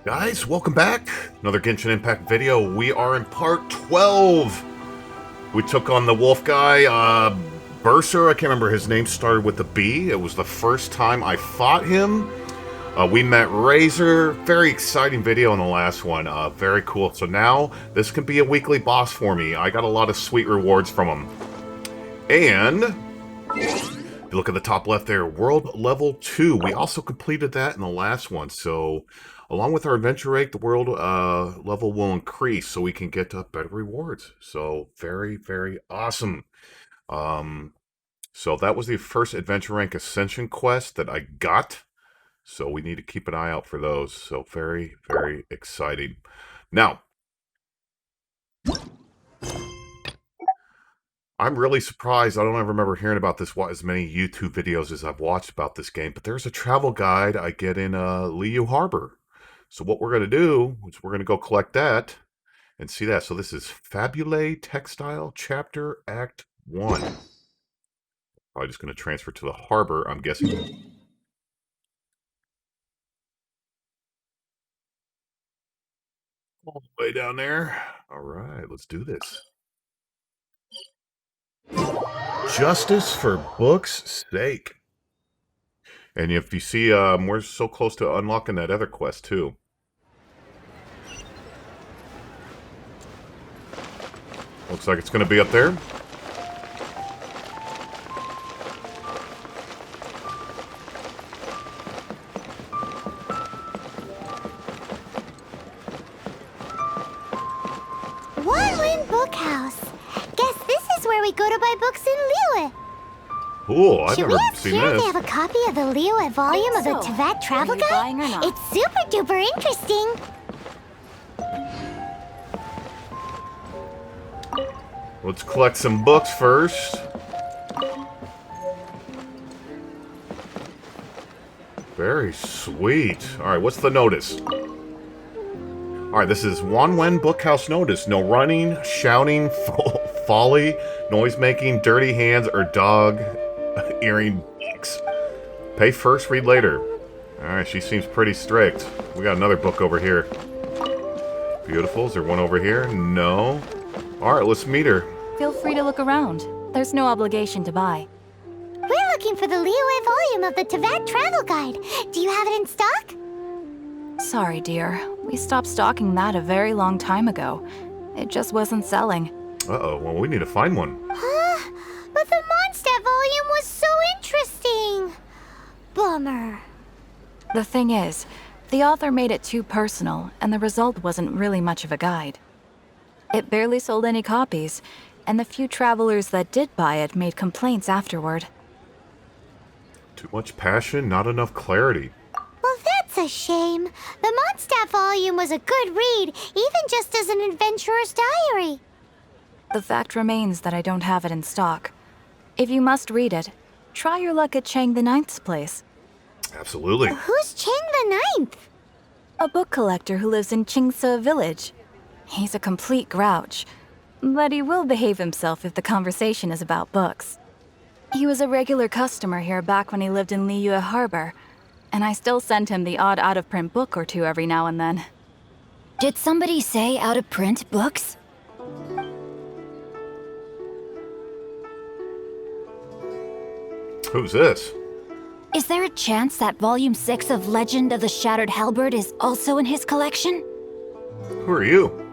Guys, welcome back. Another Genshin Impact video. We are in part 12. We took on the wolf guy, Berser. I can't remember his name, started with a B. It was the first time I fought him. We met Razor. Very exciting video in the last one. Very cool. So now, this can be a weekly boss for me. I got a lot of sweet rewards from him. And if you look at the top left there, World Level 2. We also completed that in the last one. So along with our adventure rate, the world level will increase so we can get better rewards. So very, very awesome. So that was the first adventure rank ascension quest that I got. So we need to keep an eye out for those. So very, very exciting. Now, I'm really surprised. I don't ever remember hearing about this as many YouTube videos as I've watched about this game. But there's a travel guide I get in Liu Harbor. So what we're going to do is we're going to go collect that and see that. So this is Fabulae Textile Chapter Act 1. Probably just going to transfer to the harbor, I'm guessing. All the way down there. All right, let's do this. Justice for book's sake. And if you see, we're so close to unlocking that other quest, too. Looks like it's going to be up there. We go to buy books in Liyue. Cool, I've never seen this. They have a copy of the Liyue volume of the Teyvat travel guide. It's super duper interesting. Let's collect some books first. Very sweet. Alright, what's the notice? Alright, this is Wanwen Bookhouse Notice. No running, shouting, folly, noise-making, dirty hands, or dog-earing beaks. Pay first, read later. Alright, she seems pretty strict. We got another book over here. Beautiful. Is there one over here? No. Alright, let's meet her. Feel free to look around. There's no obligation to buy. We're looking for the Liyue volume of the Teyvat travel guide. Do you have it in stock? Sorry, dear. We stopped stocking that a very long time ago. It just wasn't selling. Uh-oh, well, we need to find one. But the Mondstadt volume was so interesting. Bummer. The thing is, the author made it too personal, and the result wasn't really much of a guide. It barely sold any copies, and the few travelers that did buy it made complaints afterward. Too much passion, not enough clarity. Well, that's a shame. The Mondstadt volume was a good read, even just as an adventurer's diary. The fact remains that I don't have it in stock. If you must read it, try your luck at Chang the Ninth's place. Absolutely. Who's Chang the Ninth? A book collector who lives in Qingse village. He's a complete grouch, but he will behave himself if the conversation is about books. He was a regular customer here back when he lived in Liyue Harbor, and I still send him the odd out-of-print book or two every now and then. Did somebody say out-of-print books? Who's this? Is there a chance that Volume 6 of Legend of the Shattered Halberd is also in his collection? Who are you?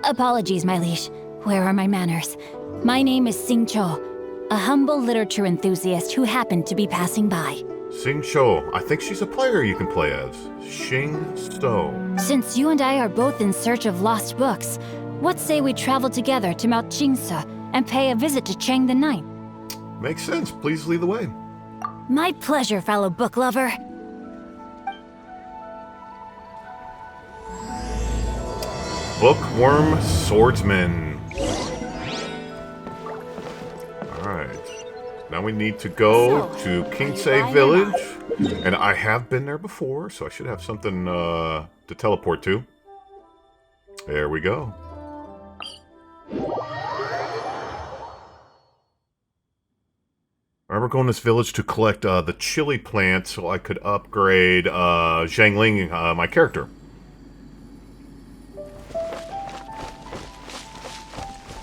Apologies, my liege. Where are my manners? My name is Sing Cho, a humble literature enthusiast who happened to be passing by. Sing Cho. I think she's a player you can play as. Xing So. Since you and I are both in search of lost books, what say we travel together to Mount Qingse and pay a visit to Chang the Ninth? Makes sense. Please lead the way. My pleasure, fellow book lover. Bookworm Swordsman. Alright. Now we need to go to Qingse Village. And I have been there before, so I should have something to teleport to. There we go. I remember going to this village to collect the chili plant so I could upgrade Zhangling, my character.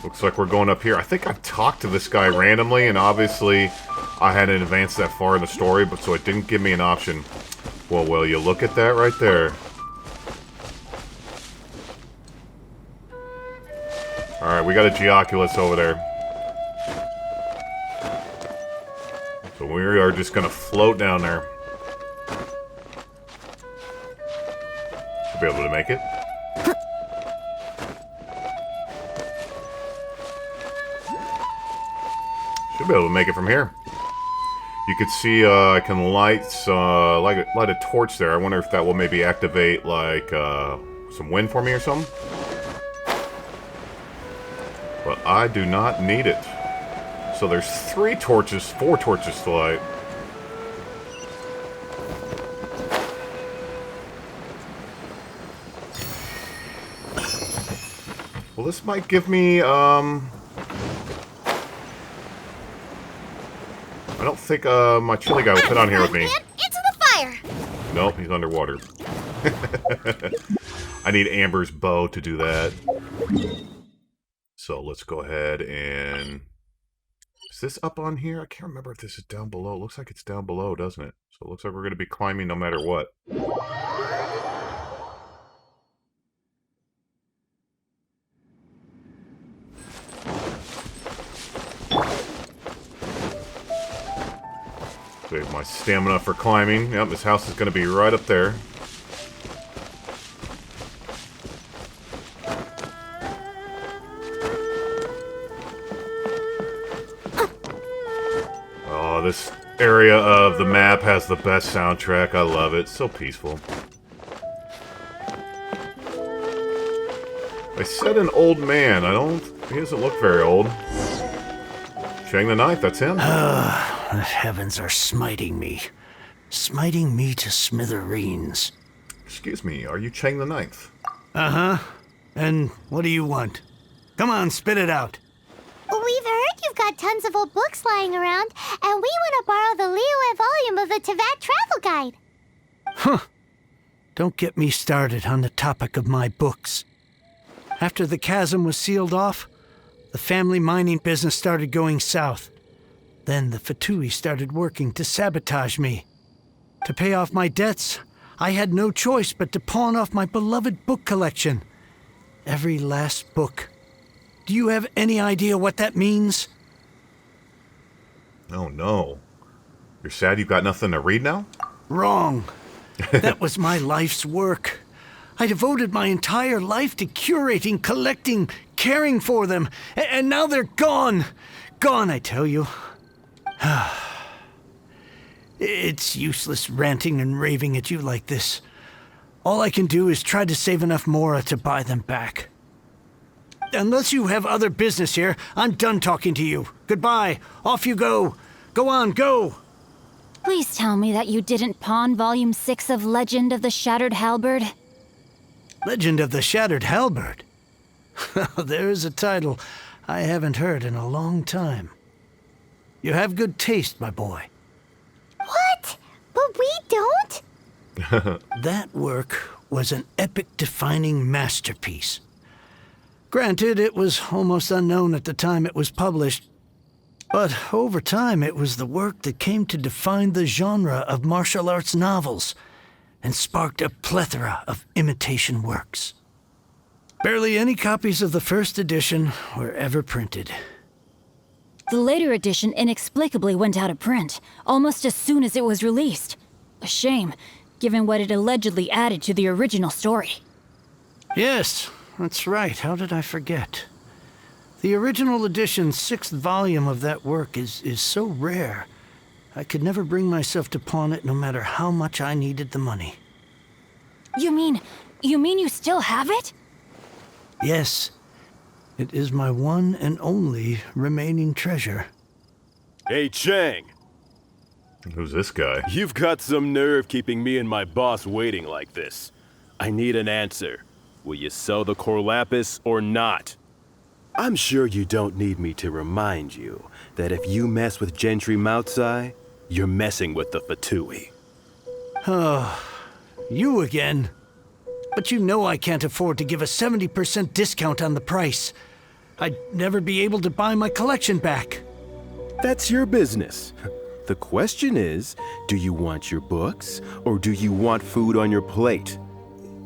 Looks like we're going up here. I think I talked to this guy randomly, and obviously I hadn't advanced that far in the story, but so it didn't give me an option. Well, will you look at that right there? Alright, we got a Geoculus over there. So we are just gonna float down there. Should be able to make it. Should be able to make it from here. You could see I can light a torch there. I wonder if that will maybe activate like some wind for me or something. But I do not need it. So there's 4 torches to light. Well, this might give me I don't think my chili guy will fit on here with me. Into the fire! Nope, he's underwater. I need Amber's bow to do that. So let's go ahead and... Is this up on here? I can't remember if this is down below. It looks like it's down below, doesn't it? So it looks like we're going to be climbing no matter what. Save my stamina for climbing. Yep, this house is going to be right up there. Oh, this area of the map has the best soundtrack. I love it. So peaceful. I said an old man. He doesn't look very old. Chang the Ninth, that's him. The heavens are smiting me to smithereens. Excuse me, are you Chang the Ninth? Uh-huh. And what do you want? Come on, spit it out. We've heard you've got tons of old books lying around, and we want to borrow the Liyue volume of the Teyvat travel guide. Huh. Don't get me started on the topic of my books. After the chasm was sealed off, the family mining business started going south. Then the Fatui started working to sabotage me. To pay off my debts, I had no choice but to pawn off my beloved book collection. Every last book. Do you have any idea what that means? Oh no. You're sad you've got nothing to read now? Wrong. That was my life's work. I devoted my entire life to curating, collecting, caring for them. And now they're gone. Gone, I tell you. It's useless ranting and raving at you like this. All I can do is try to save enough Mora to buy them back. Unless you have other business here, I'm done talking to you. Goodbye. Off you go. Go on, go. Please tell me that you didn't pawn Volume 6 of Legend of the Shattered Halberd. Legend of the Shattered Halberd? There's a title I haven't heard in a long time. You have good taste, my boy. What? But we don't? That work was an epic-defining masterpiece. Granted, it was almost unknown at the time it was published, but over time it was the work that came to define the genre of martial arts novels and sparked a plethora of imitation works. Barely any copies of the first edition were ever printed. The later edition inexplicably went out of print, almost as soon as it was released. A shame, given what it allegedly added to the original story. Yes, that's right. How did I forget? The original edition's 6th volume of that work is so rare, I could never bring myself to pawn it no matter how much I needed the money. You mean you still have it? Yes. It is my one and only remaining treasure. Hey, Chang. Who's this guy? You've got some nerve keeping me and my boss waiting like this. I need an answer. Will you sell the core lapis or not? I'm sure you don't need me to remind you that if you mess with Gentry Moutsai, you're messing with the Fatui. Oh, you again. But you know I can't afford to give a 70% discount on the price. I'd never be able to buy my collection back. That's your business. The question is, do you want your books, or do you want food on your plate?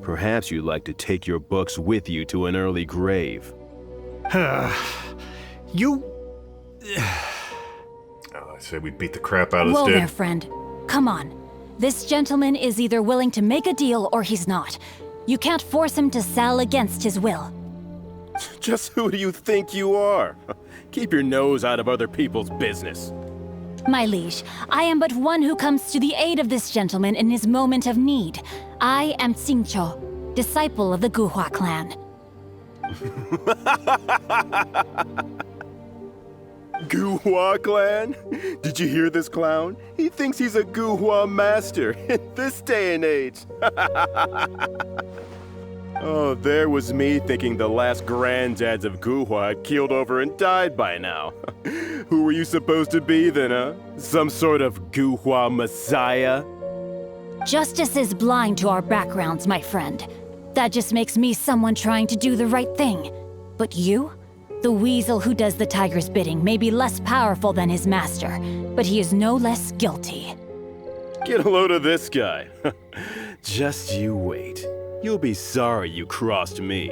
Perhaps you'd like to take your books with you to an early grave. You... I say we beat the crap out of Whoa this there, dude. friend. Come on. This gentleman is either willing to make a deal or he's not. You can't force him to sell against his will. Just who do you think you are? Keep your nose out of other people's business. My liege, I am but one who comes to the aid of this gentleman in his moment of need. I am Xingqiu, disciple of the Guhua clan. Guhua clan? Did you hear this clown? He thinks he's a Guhua master in this day and age. Oh, there was me thinking the last granddads of Guhua had keeled over and died by now. Who were you supposed to be then, huh? Some sort of Guhua messiah? Justice is blind to our backgrounds, my friend. That just makes me someone trying to do the right thing. But you? The weasel who does the tiger's bidding may be less powerful than his master, but he is no less guilty. Get a load of this guy. Just you wait. You'll be sorry you crossed me.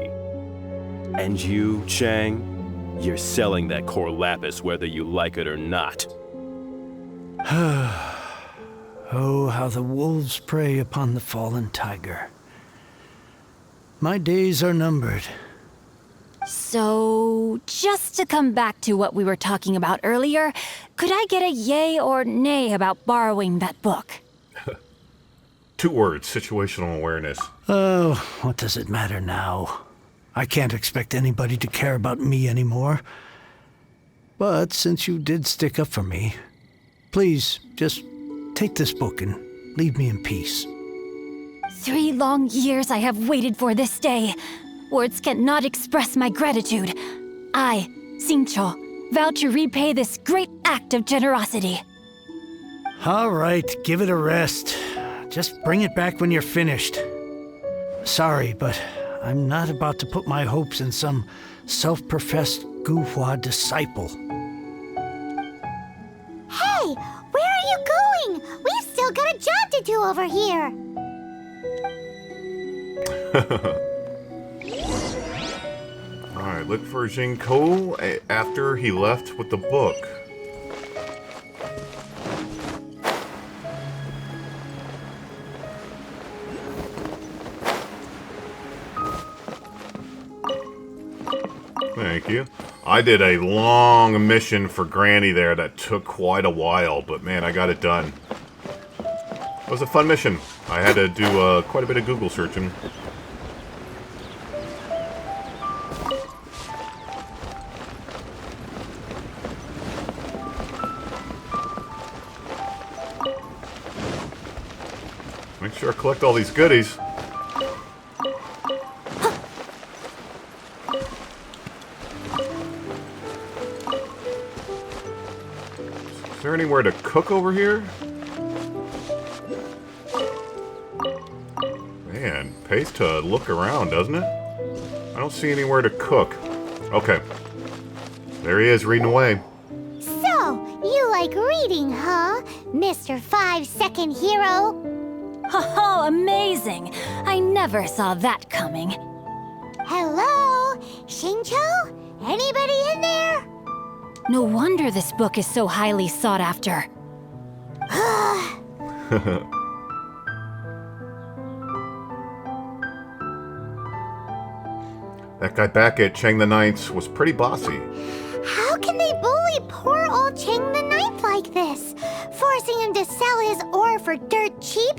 And you, Chang, you're selling that core lapis whether you like it or not. Oh, how the wolves prey upon the fallen tiger. My days are numbered. So, just to come back to what we were talking about earlier, could I get a yay or nay about borrowing that book? 2 words, situational awareness. Oh, what does it matter now? I can't expect anybody to care about me anymore. But since you did stick up for me, please just take this book and leave me in peace. 3 long years I have waited for this day. Words cannot express my gratitude. I, Xingqiu, vow to repay this great act of generosity. All right, give it a rest. Just bring it back when you're finished. Sorry, but I'm not about to put my hopes in some self-professed Guhua disciple. Hey, where are you going? We've still got a job to do over here. Alright, look for Jinko after he left with the book. Thank you. I did a long mission for Granny there that took quite a while, but man, I got it done. It was a fun mission. I had to do quite a bit of Google searching. Make sure I collect all these goodies. Is there anywhere to cook over here? Man, pays to look around, doesn't it? I don't see anywhere to cook. Okay. There he is, reading away. So, you like reading, huh, Mr. 5-second hero? Oh, amazing! I never saw that coming. Hello? Xingqiu? Anybody in there? No wonder this book is so highly sought after. That guy back at Chang the Ninth was pretty bossy. How can they bully poor old Chang the Ninth like this? Forcing him to sell his ore for dirt cheap?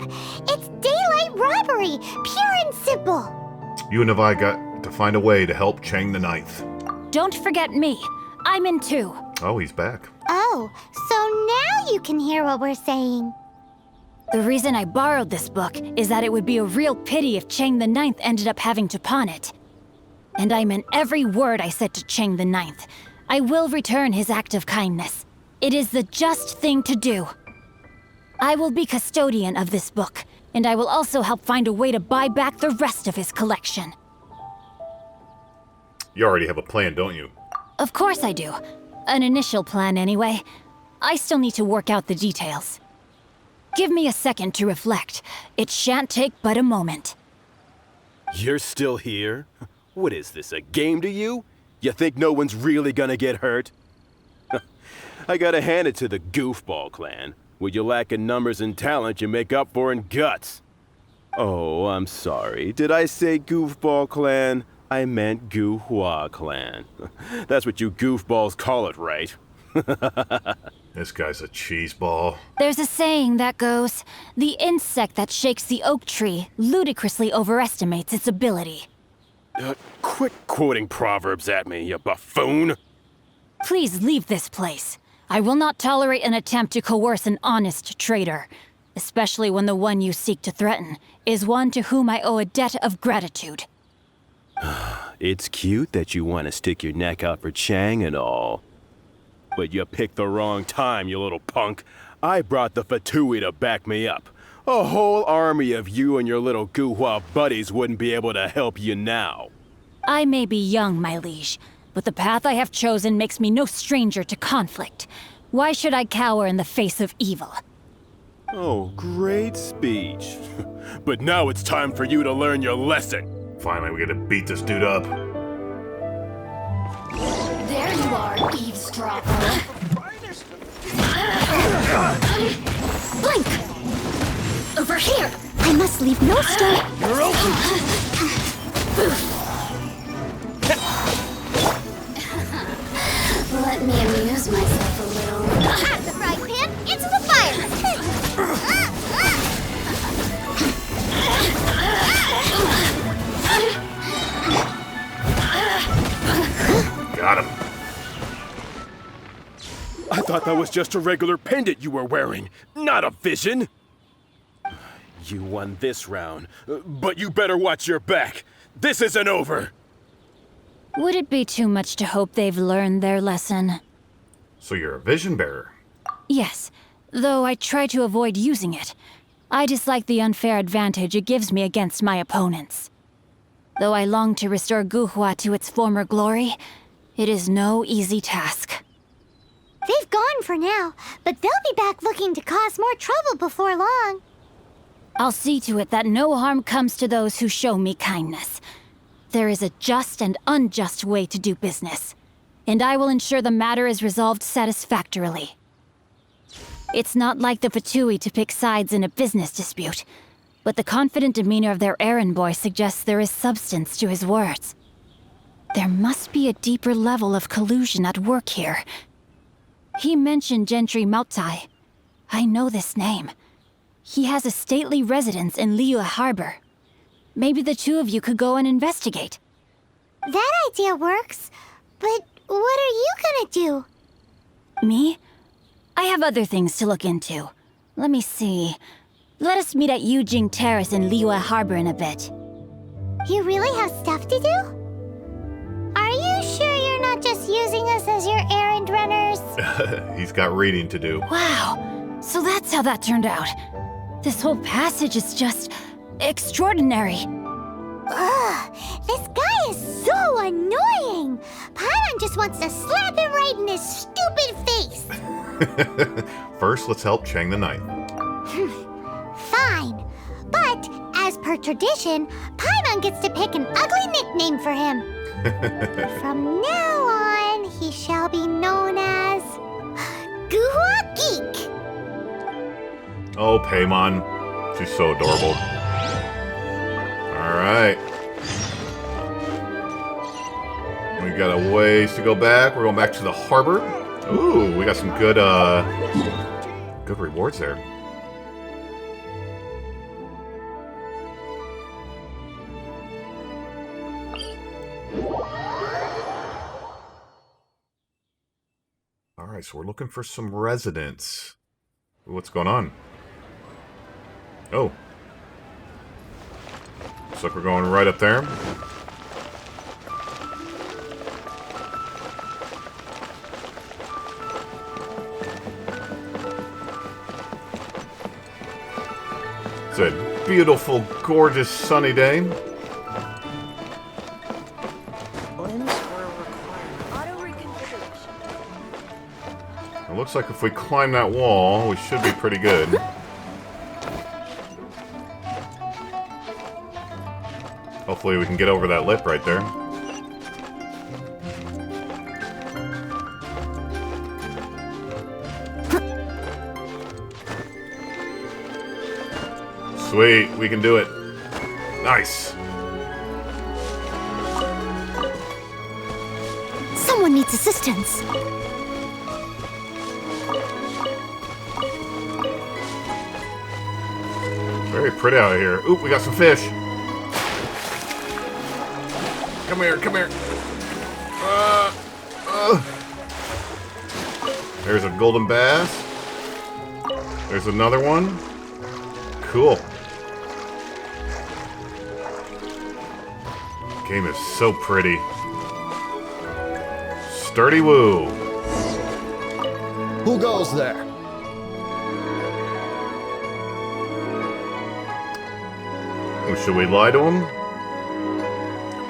It's daylight robbery, pure and simple. You and Levi got to find a way to help Chang the Ninth. Don't forget me. I'm in too. Oh, he's back. Oh, so now you can hear what we're saying. The reason I borrowed this book is that it would be a real pity if Chang the Ninth ended up having to pawn it. And I meant every word I said to Chang the Ninth. I will return his act of kindness. It is the just thing to do. I will be custodian of this book, and I will also help find a way to buy back the rest of his collection. You already have a plan, don't you? Of course I do. An initial plan, anyway. I still need to work out the details. Give me a second to reflect. It shan't take but a moment. You're still here? What is this, a game to you? You think no one's really gonna get hurt? I gotta hand it to the Goofball clan. What you lack in numbers and talent, you make up for in guts. Oh, I'm sorry. Did I say Goofball clan? I meant Gu-Hua clan. That's what you goofballs call it, right? This guy's a cheeseball. There's a saying that goes, the insect that shakes the oak tree ludicrously overestimates its ability. Quit quoting proverbs at me, you buffoon! Please leave this place. I will not tolerate an attempt to coerce an honest trader, especially when the one you seek to threaten is one to whom I owe a debt of gratitude. It's cute that you want to stick your neck out for Chang and all. But you picked the wrong time, you little punk. I brought the Fatui to back me up. A whole army of you and your little Gu-Hua buddies wouldn't be able to help you now. I may be young, my liege, but the path I have chosen makes me no stranger to conflict. Why should I cower in the face of evil? Oh, great speech. But now it's time for you to learn your lesson. Finally, we get to beat this dude up. There you are, eavesdropper. Blink! Over here! I must leave no stone. You're open! Let me amuse myself a little. At the frying pan, into the fire! Got him. I thought that was just a regular pendant you were wearing, not a vision. You won this round, but you better watch your back. This isn't over. Would it be too much to hope they've learned their lesson? So you're a vision bearer. Yes, though I try to avoid using it. I dislike the unfair advantage it gives me against my opponents. Though I long to restore Gu-Hua to its former glory, it is no easy task. They've gone for now, but they'll be back looking to cause more trouble before long. I'll see to it that no harm comes to those who show me kindness. There is a just and unjust way to do business, and I will ensure the matter is resolved satisfactorily. It's not like the Fatui to pick sides in a business dispute, but the confident demeanor of their errand boy suggests there is substance to his words. There must be a deeper level of collusion at work here. He mentioned Gentry Maotai. I know this name. He has a stately residence in Liyue Harbor. Maybe the two of you could go and investigate. That idea works, but what are you gonna do? Me? I have other things to look into. Let me see. Let us meet at Yujing Terrace in Liyue Harbor in a bit. You really have stuff to do? Are you sure you're not just using us as your errand runners? He's got reading to do. Wow, so that's how that turned out. This whole passage is just extraordinary. Ugh, this guy is so annoying! Paimon just wants to slap him right in his stupid face! First, let's help Chang the Ninth. Fine, but as per tradition, Paimon gets to pick an ugly nickname for him. From now on, he shall be known as Gu-Hua Geek. Oh, Paimon. She's so adorable. Alright. We got a ways to go back. We're going back to the harbor. Ooh, we got some good rewards there. Alright, so we're looking for some residents. What's going on? Oh. Looks like we're going right up there. It's a beautiful, gorgeous, sunny day. Limbs were required. Auto It looks like if we climb that wall, we should be pretty good. Hopefully we can get over that lip right there. Sweet, we can do it. Nice. Someone needs assistance. Very pretty out here. Oop, we got some fish. Come here, come here. There's a golden bass. There's another one. Cool. Game is so pretty. Sturdy woo. Who goes there? Oh, should we lie to him?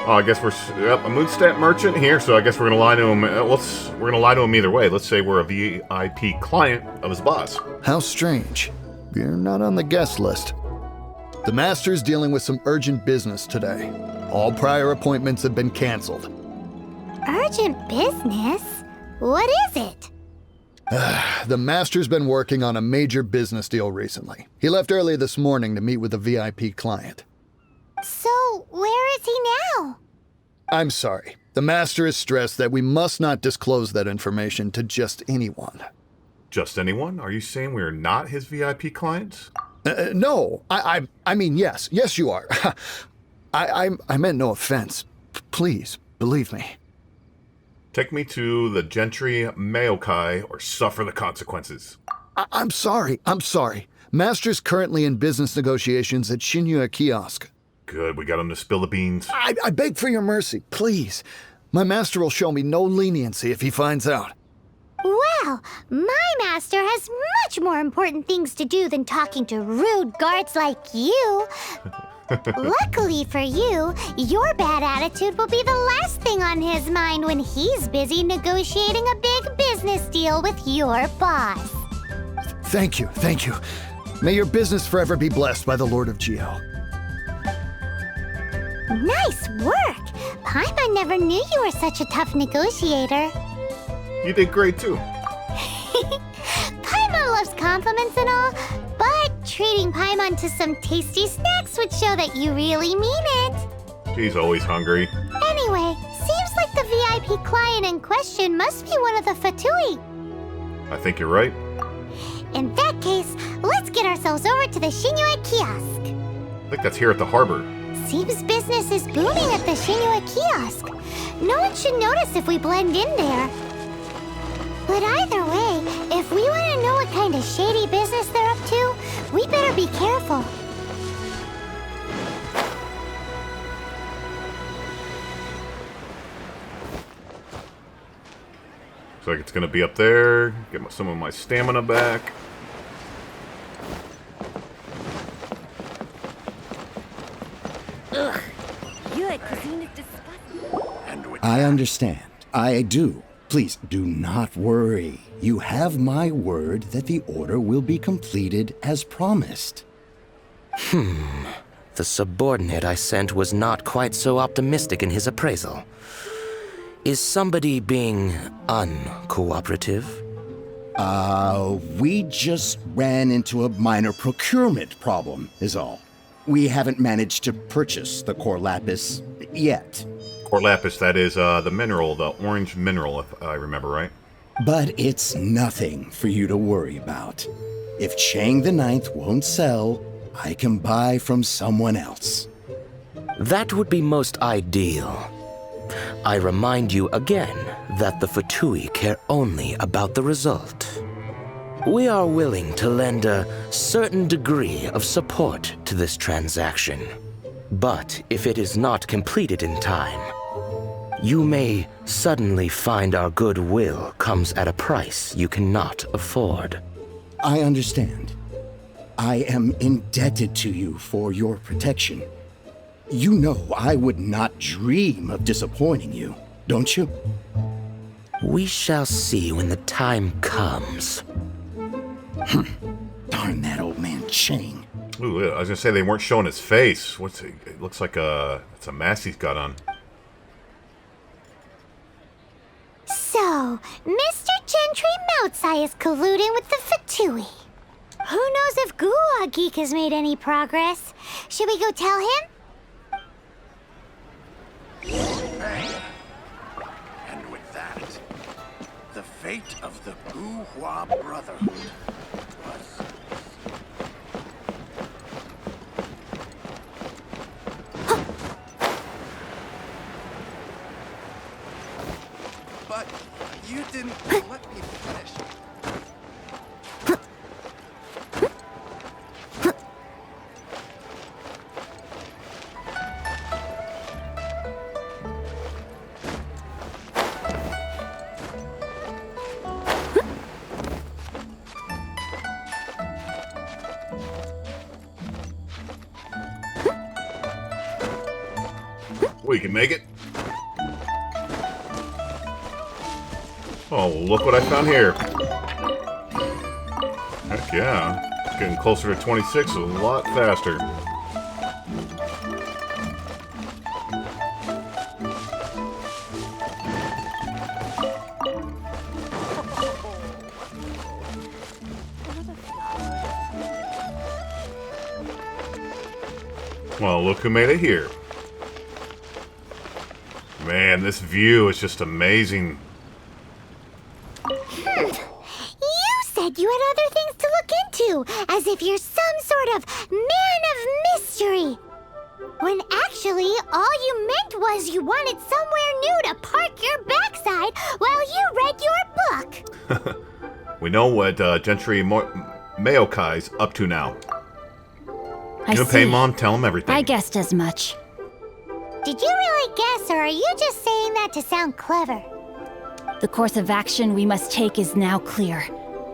Oh, I guess we're a Moonstat merchant here, so I guess we're gonna lie to him. We're gonna lie to him either way. Let's say we're a VIP client of his boss. How strange. You're not on the guest list. The Master's dealing with some urgent business today. All prior appointments have been canceled. Urgent business? What is it? The Master's been working on a major business deal recently. He left early this morning to meet with a VIP client. So, where is he now? I'm sorry. The Master is stressed that we must not disclose that information to just anyone. Just anyone? Are you saying we're not his VIP clients? No, I mean, yes. Yes, you are. I meant no offense. Please, believe me. Take me to the Gentry Mayokai or suffer the consequences. I'm sorry. Master's currently in business negotiations at Shinya Kiosk. Good, we got him to spill the beans. I beg for your mercy, please. My master will show me no leniency if he finds out. Well, my master has much more important things to do than talking to rude guards like you. Luckily for you, your bad attitude will be the last thing on his mind when he's busy negotiating a big business deal with your boss. Thank you. May your business forever be blessed by the Lord of Geo. Nice work! Paimon never knew you were such a tough negotiator. You did great too. Paimon loves compliments and all, but treating Paimon to some tasty snacks would show that you really mean it. She's always hungry. Anyway, seems like the VIP client in question must be one of the Fatui. I think you're right. In that case, let's get ourselves over to the Shinue Kiosk. I think that's here at the harbor. Seems business is booming at the Shinue Kiosk. No one should notice if we blend in there. But either way, if we want to know what kind of shady business they're up to, we better be careful. Looks like it's gonna be up there. Get some of my stamina back. I understand. I do. Please do not worry. You have my word that the order will be completed as promised. The subordinate I sent was not quite so optimistic in his appraisal. Is somebody being uncooperative? We just ran into a minor procurement problem, is all. We haven't managed to purchase the core lapis yet. Core lapis, that is the mineral, the orange mineral, if I remember right. But it's nothing for you to worry about. If Chang the Ninth won't sell, I can buy from someone else. That would be most ideal. I remind you again that the Fatui care only about the result. We are willing to lend a certain degree of support to this transaction. But if it is not completed in time, you may suddenly find our goodwill comes at a price you cannot afford. I understand. I am indebted to you for your protection. You know I would not dream of disappointing you, don't you? We shall see when the time comes. Darn that old man Chang. Ooh, I was gonna say they weren't showing his face. What's it? It looks like it's a mask he's got on. So, Mr. Gentry Moutsai is colluding with the Fatui. Who knows if Guhua Geek has made any progress? Should we go tell him? And with that, the fate of the Guhua Brotherhood was... But you didn't let me finish. We can make it. Oh, look what I found here. Heck yeah. Getting closer to 26 a lot faster. Well, look who made it here. Man, this view is just amazing. You said you had other things to look into, as if you're some sort of man of mystery. When actually, all you meant was you wanted somewhere new to park your backside while you read your book. We know what Gentry Maokai's up to now. I You see. Paimon, tell him everything. I guessed as much. Did you really guess, or are you just saying that to sound clever? The course of action we must take is now clear.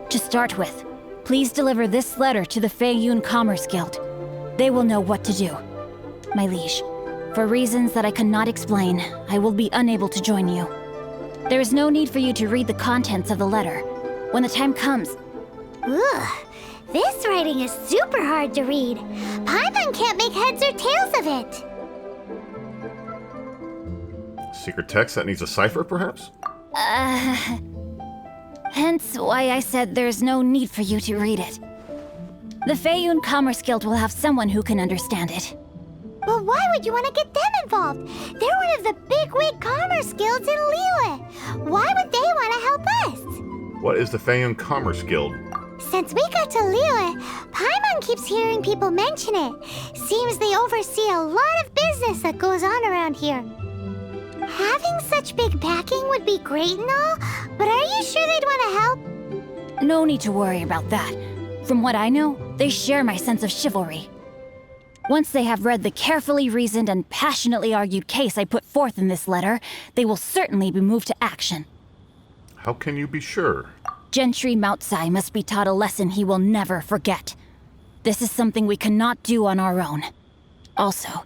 To start with, please deliver this letter to the Feiyun Commerce Guild. They will know what to do. My liege, for reasons that I cannot explain, I will be unable to join you. There is no need for you to read the contents of the letter. When the time comes... Ugh, this writing is super hard to read. Paimon can't make heads or tails of it. Secret text that needs a cipher, perhaps? Hence why I said there's no need for you to read it. The Feiyun Commerce Guild will have someone who can understand it. But why would you want to get them involved? They're one of the bigwig commerce guilds in Liyue. Why would they want to help us? What is the Feiyun Commerce Guild? Since we got to Liyue, Paimon keeps hearing people mention it. Seems they oversee a lot of business that goes on around here. Having such big backing would be great and all, but are you sure they'd want to help? No need to worry about that. From what I know, they share my sense of chivalry. Once they have read the carefully reasoned and passionately argued case I put forth in this letter, they will certainly be moved to action. How can you be sure? Gentry Moutsai must be taught a lesson he will never forget. This is something we cannot do on our own. Also,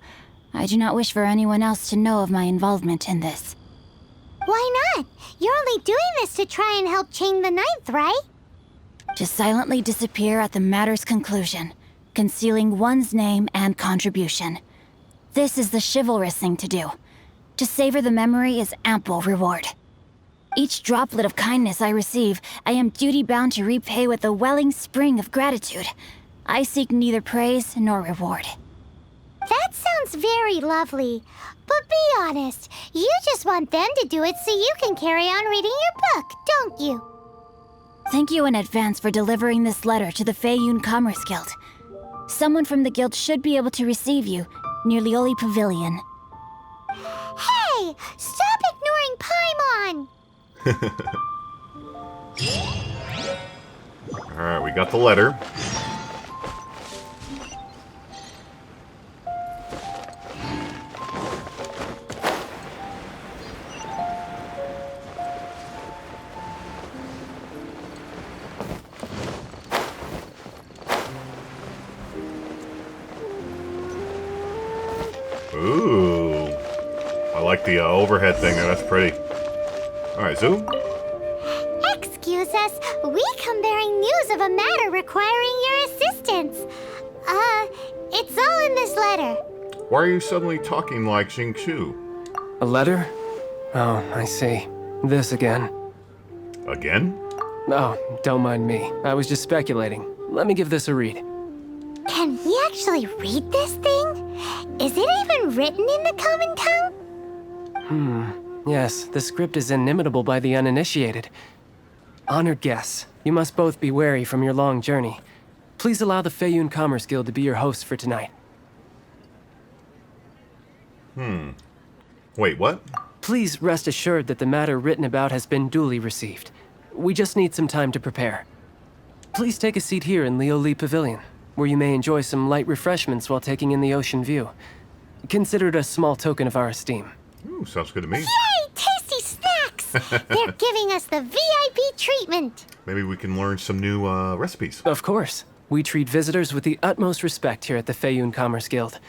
I do not wish for anyone else to know of my involvement in this. Why not? You're only doing this to try and help Chang the Ninth, right? To silently disappear at the matter's conclusion, concealing one's name and contribution. This is the chivalrous thing to do. To savor the memory is ample reward. Each droplet of kindness I receive, I am duty-bound to repay with a welling spring of gratitude. I seek neither praise nor reward. That sounds very lovely. But be honest, you just want them to do it so you can carry on reading your book, don't you? Thank you in advance for delivering this letter to the Feiyun Commerce Guild. Someone from the guild should be able to receive you near Lioli Pavilion. Hey! Stop ignoring Paimon! Alright, we got the letter. Ooh. I like the overhead thing there. That's pretty. Alright, zoom. us, we come bearing news of a matter requiring your assistance. It's all in this letter. Why are you suddenly talking like Xingqiu? A letter? Oh, I see. This again. Again? Oh, don't mind me. I was just speculating. Let me give this a read. Can we actually read this thing? Is it even written in the common tongue? Yes, the script is inimitable by the uninitiated. Honored guests, you must both be wary from your long journey. Please allow the Feiyun Commerce Guild to be your host for tonight. Wait, what? Please rest assured that the matter written about has been duly received. We just need some time to prepare. Please take a seat here in Lioli Pavilion, where you may enjoy some light refreshments while taking in the ocean view. Consider it a small token of our esteem. Ooh, sounds good to me. Yay! Tasty snacks! They're giving us the VIP treatment. Maybe we can learn some new recipes. Of course. We treat visitors with the utmost respect here at the Feiyun Commerce Guild.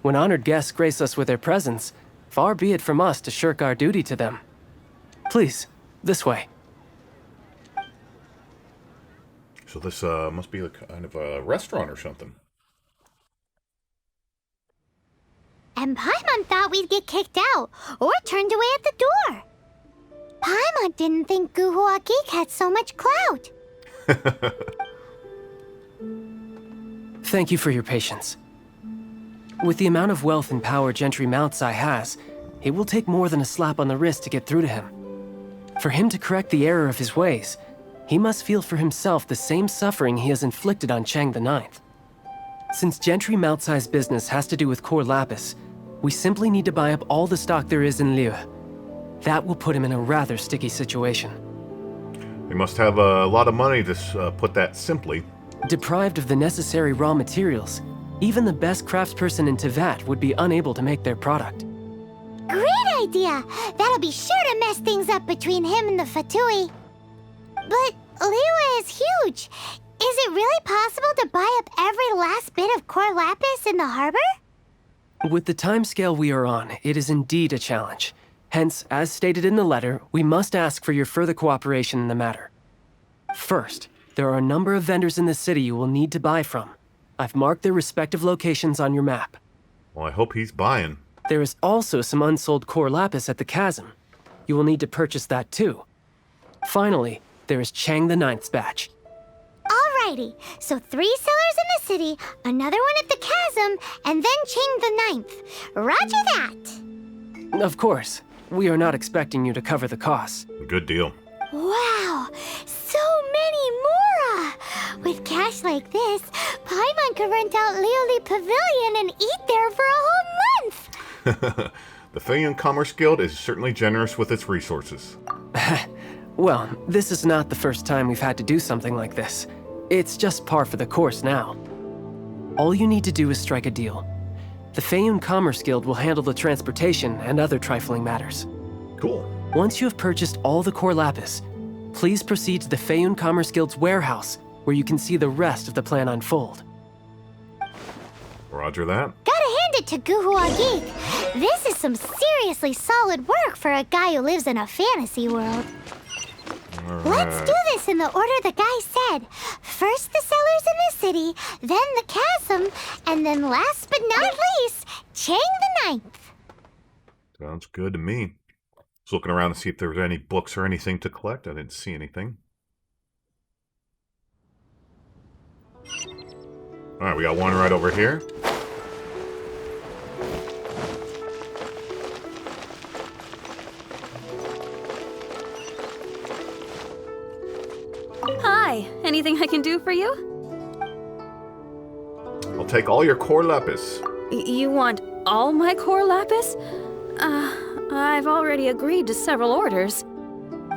When honored guests grace us with their presence, far be it from us to shirk our duty to them. Please, this way. So this must be a kind of a restaurant or something. And Paimon thought we'd get kicked out or turned away at the door. Paimon didn't think Guhua Geek had so much clout. Thank you for your patience. With the amount of wealth and power Gentry Moutsai has, it will take more than a slap on the wrist to get through to him. For him to correct the error of his ways, he must feel for himself the same suffering he has inflicted on Chang the Ninth. Since Gentry Moutsai's business has to do with core lapis, we simply need to buy up all the stock there is in Liu. That will put him in a rather sticky situation. We must have a lot of money to put that simply. Deprived of the necessary raw materials, even the best craftsperson in Teyvat would be unable to make their product. Great idea! That'll be sure to mess things up between him and the Fatui. But Liyue is huge. Is it really possible to buy up every last bit of core lapis in the harbor? With the timescale we are on, it is indeed a challenge. Hence, as stated in the letter, we must ask for your further cooperation in the matter. First, there are a number of vendors in the city you will need to buy from. I've marked their respective locations on your map. Well, I hope he's buying. There is also some unsold core lapis at the chasm. You will need to purchase that too. Finally, there is Chang the Ninth's batch. Alrighty, so 3 sellers in the city, another one at the chasm, and then Chang the Ninth. Roger that! Of course, we are not expecting you to cover the costs. Good deal. Wow, so many more! With cash like this, Paimon could rent out Lioli Pavilion and eat there for a whole month! The Feiyun Commerce Guild is certainly generous with its resources. Well, this is not the first time we've had to do something like this. It's just par for the course now. All you need to do is strike a deal. The Feiyun Commerce Guild will handle the transportation and other trifling matters. Cool. Once you have purchased all the core lapis, please proceed to the Feiyun Commerce Guild's warehouse, where you can see the rest of the plan unfold. Roger that. Gotta hand it to Guhua Geek. This is some seriously solid work for a guy who lives in a fantasy world. Let's do this in the order the guy said. First the sellers in the city, then the chasm, and then last but not least, Chang the Ninth. Sounds good to me. I was looking around to see if there was any books or anything to collect. I didn't see anything. Alright, we got one right over here. Hi, anything I can do for you? I'll take all your core lapis. You want all my core lapis? I've already agreed to several orders.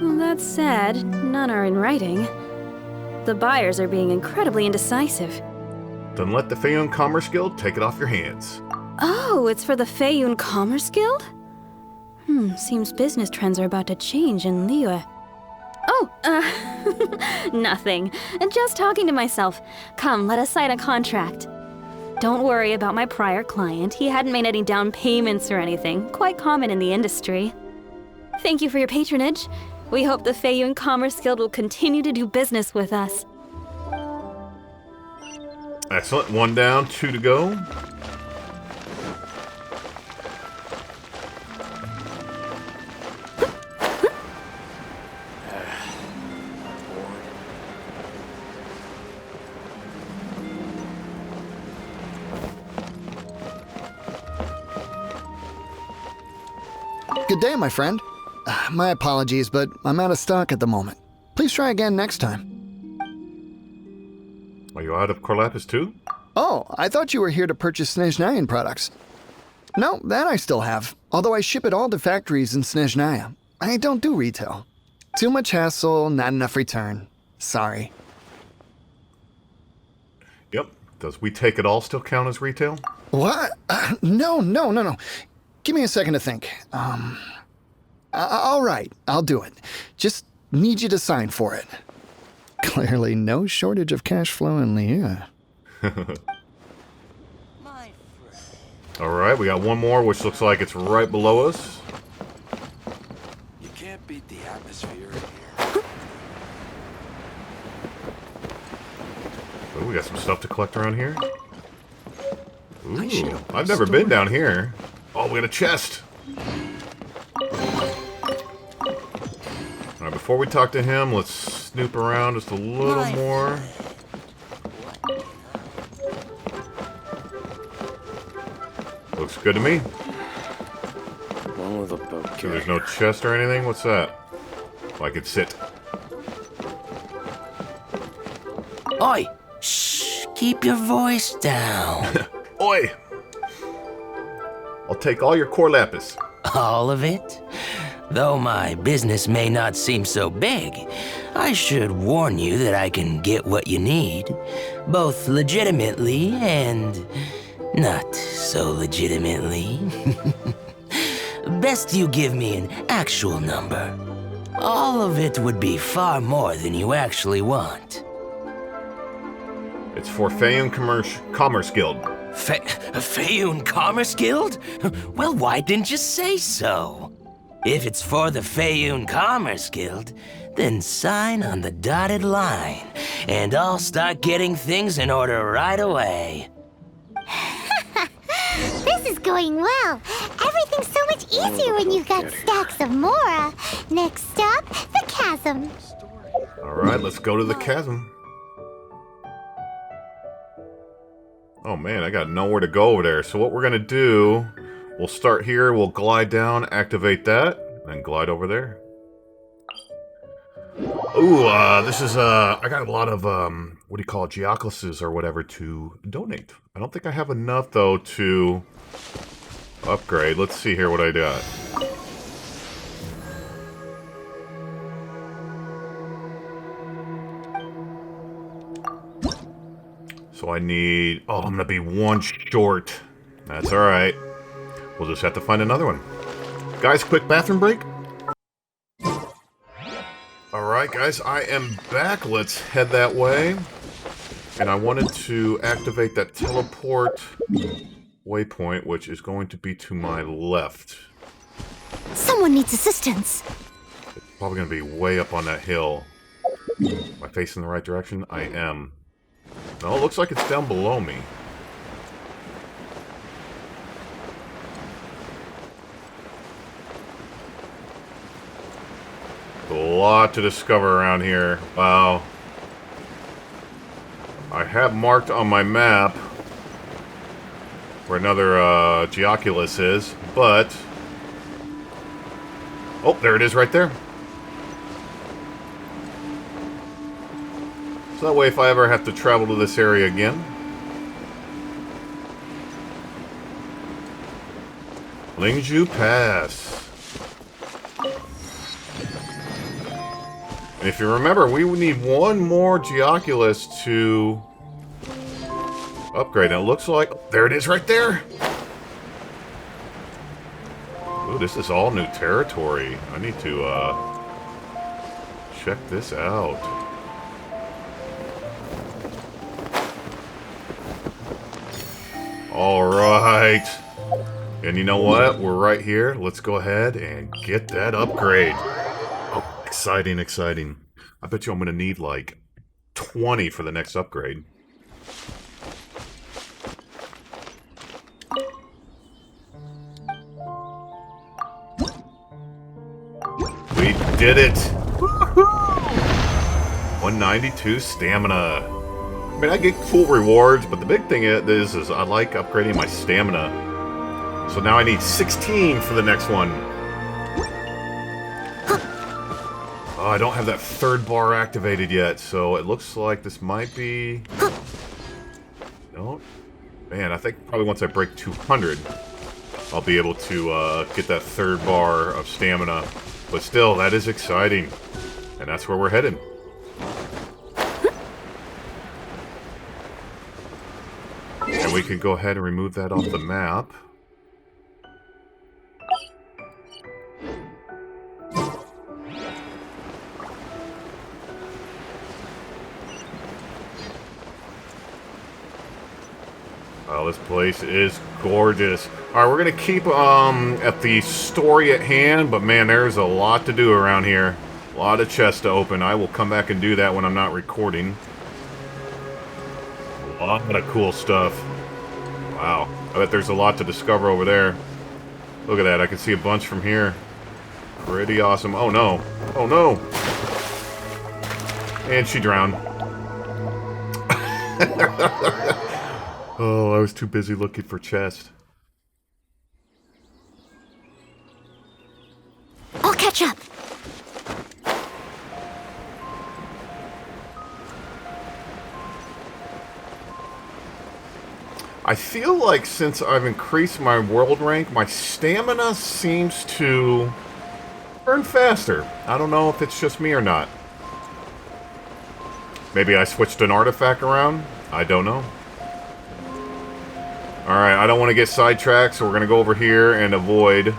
That said, none are in writing. The buyers are being incredibly indecisive. Then let the Feiyun Commerce Guild take it off your hands. Oh, it's for the Feiyun Commerce Guild? Seems business trends are about to change in Liyue. Oh, nothing. Just talking to myself. Come, let us sign a contract. Don't worry about my prior client. He hadn't made any down payments or anything. Quite common in the industry. Thank you for your patronage. We hope the Feiyun Commerce Guild will continue to do business with us. Excellent. 1 down, 2 to go. Good day, my friend. My apologies, but I'm out of stock at the moment. Please try again next time. Are you out of Corlapis too? Oh, I thought you were here to purchase Snezhnayan products. No, that I still have, although I ship it all to factories in Snezhnaya. I don't do retail. Too much hassle, not enough return. Sorry. Yep. Does We Take It All still count as retail? What? No. Give me a second to think. All right, I'll do it. Just need you to sign for it. Clearly no shortage of cash flow in Liyue. Alright, we got one more, which looks like it's right below us. You can't beat the atmosphere here. Oh, we got some stuff to collect around here. Ooh, I've never been down here. Oh, we got a chest. Alright, before we talk to him, let's snoop around just a little more. Looks good to me. One with a bouquet. So there's no chest or anything? What's that? Oh, I could sit. Oi! Shh! Keep your voice down. Oi! I'll take all your core lapis. All of it? Though my business may not seem so big, I should warn you that I can get what you need, both legitimately and not so legitimately. Best you give me an actual number. All of it would be far more than you actually want. It's for Feiyun Commerce Guild. Feiyun Commerce Guild? Well, why didn't you say so? If it's for the Feiyun Commerce Guild, then sign on the dotted line, and I'll start getting things in order right away. This is going well. Everything's so much easier when you've got stacks of Mora. Next stop, the chasm. Alright, let's go to the chasm. Oh man, I got nowhere to go over there. So what we're gonna do, we'll start here, we'll glide down, activate that, and then glide over there. Ooh, this is, I got a lot of, what do you call it, Geocluses or whatever to donate. I don't think I have enough, though, to upgrade. Let's see here what I got. So I need, oh, I'm gonna be one short. That's alright. We'll just have to find another one. Guys, quick bathroom break. Alright guys, I am back. Let's head that way. And I wanted to activate that teleport waypoint, which is going to be to my left. Someone needs assistance. It's probably going to be way up on that hill. Am I facing the right direction? I am. No, it looks like it's down below me. A lot to discover around here. Wow. I have marked on my map where another Geoculus is, but... Oh, there it is right there. So that way if I ever have to travel to this area again... Lingzhu Pass. And if you remember, we would need one more Geoculus to upgrade. And it looks like... There it is right there! Ooh, this is all new territory. I need to, check this out. Alright. And you know what? We're right here. Let's go ahead and get that upgrade. Oh, Exciting, exciting. I bet you I'm gonna need like 20 for the next upgrade. We did it! 192 stamina. I mean, I get cool rewards, but the big thing is I like upgrading my stamina. So now I need 16 for the next one. Oh, I don't have that third bar activated yet, so it looks like this might be... No? Man, I think probably once I break 200, I'll be able to get that third bar of stamina. But still, that is exciting. And that's where we're headed. And we can go ahead and remove that off the map. Wow, this place is gorgeous. Alright, we're going to keep at the story at hand, but man, there's a lot to do around here. A lot of chests to open. I will come back and do that when I'm not recording. A lot of cool stuff. Wow. I bet there's a lot to discover over there. Look at that. I can see a bunch from here. Pretty awesome. Oh, no. Oh, no. And she drowned. Oh, I was too busy looking for chest. I'll catch up. I feel like since I've increased my world rank, my stamina seems to burn faster. I don't know if it's just me or not. Maybe I switched an artifact around? I don't know. Alright, I don't want to get sidetracked, so we're going to go over here and avoid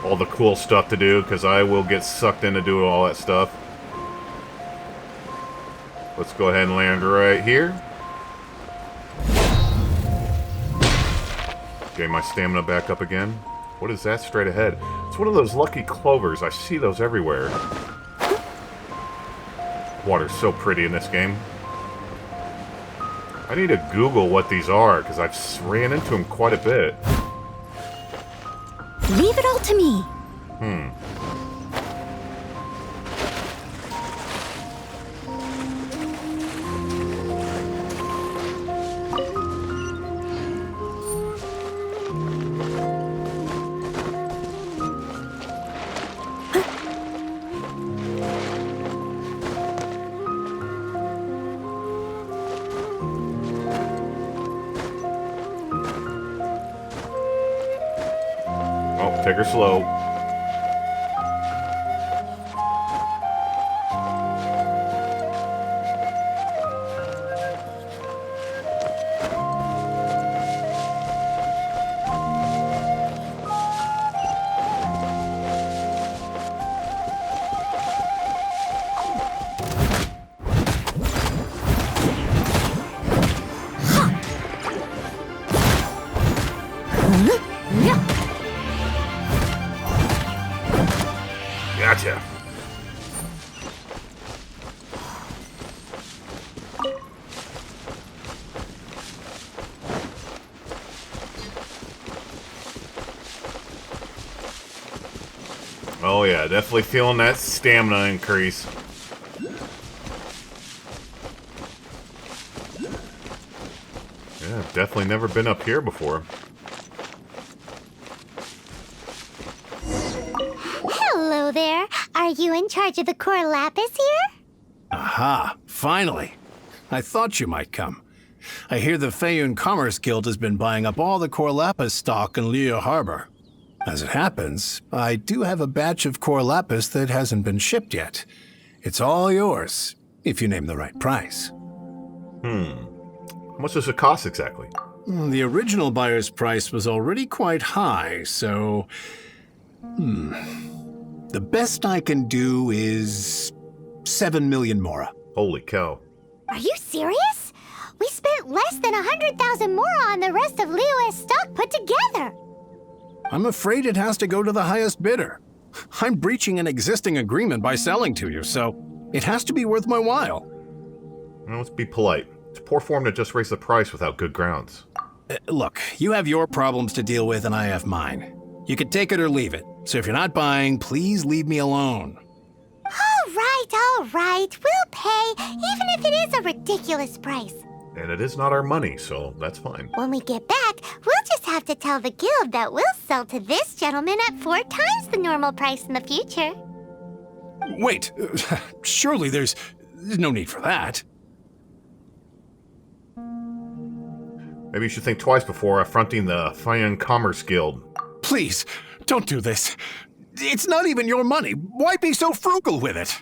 all the cool stuff to do, because I will get sucked into doing all that stuff. Let's go ahead and land right here. Okay, my stamina back up again. What is that straight ahead? It's one of those lucky clovers. I see those everywhere. Water's so pretty in this game. I need to Google what these are, because I've ran into them quite a bit. Leave it all to me. Oh, take her slow. Gotcha. Oh yeah, definitely feeling that stamina increase. Yeah, I've definitely never been up here before. Hello there. Are you in charge of the core lapis here? Aha, finally. I thought you might come. I hear the Feyun Commerce Guild has been buying up all the core lapis stock in Leo Harbor. As it happens, I do have a batch of core lapis that hasn't been shipped yet. It's all yours, if you name the right price. How much does it cost exactly? The original buyer's price was already quite high, so... The best I can do is 7 million mora. Holy cow. Are you serious? We spent less than 100,000 mora on the rest of Leo's stock put together. I'm afraid it has to go to the highest bidder. I'm breaching an existing agreement by selling to you, so it has to be worth my while. Well, let's be polite. It's poor form to just raise the price without good grounds. Look, you have your problems to deal with and I have mine. You can take it or leave it. So if you're not buying, please leave me alone. All right. We'll pay, even if it is a ridiculous price. And it is not our money, so that's fine. When we get back, we'll just have to tell the guild that we'll sell to this gentleman at 4 times the normal price in the future. Wait, surely there's no need for that. Maybe you should think twice before affronting the Feion Commerce Guild. Please, don't do this. It's not even your money. Why be so frugal with it?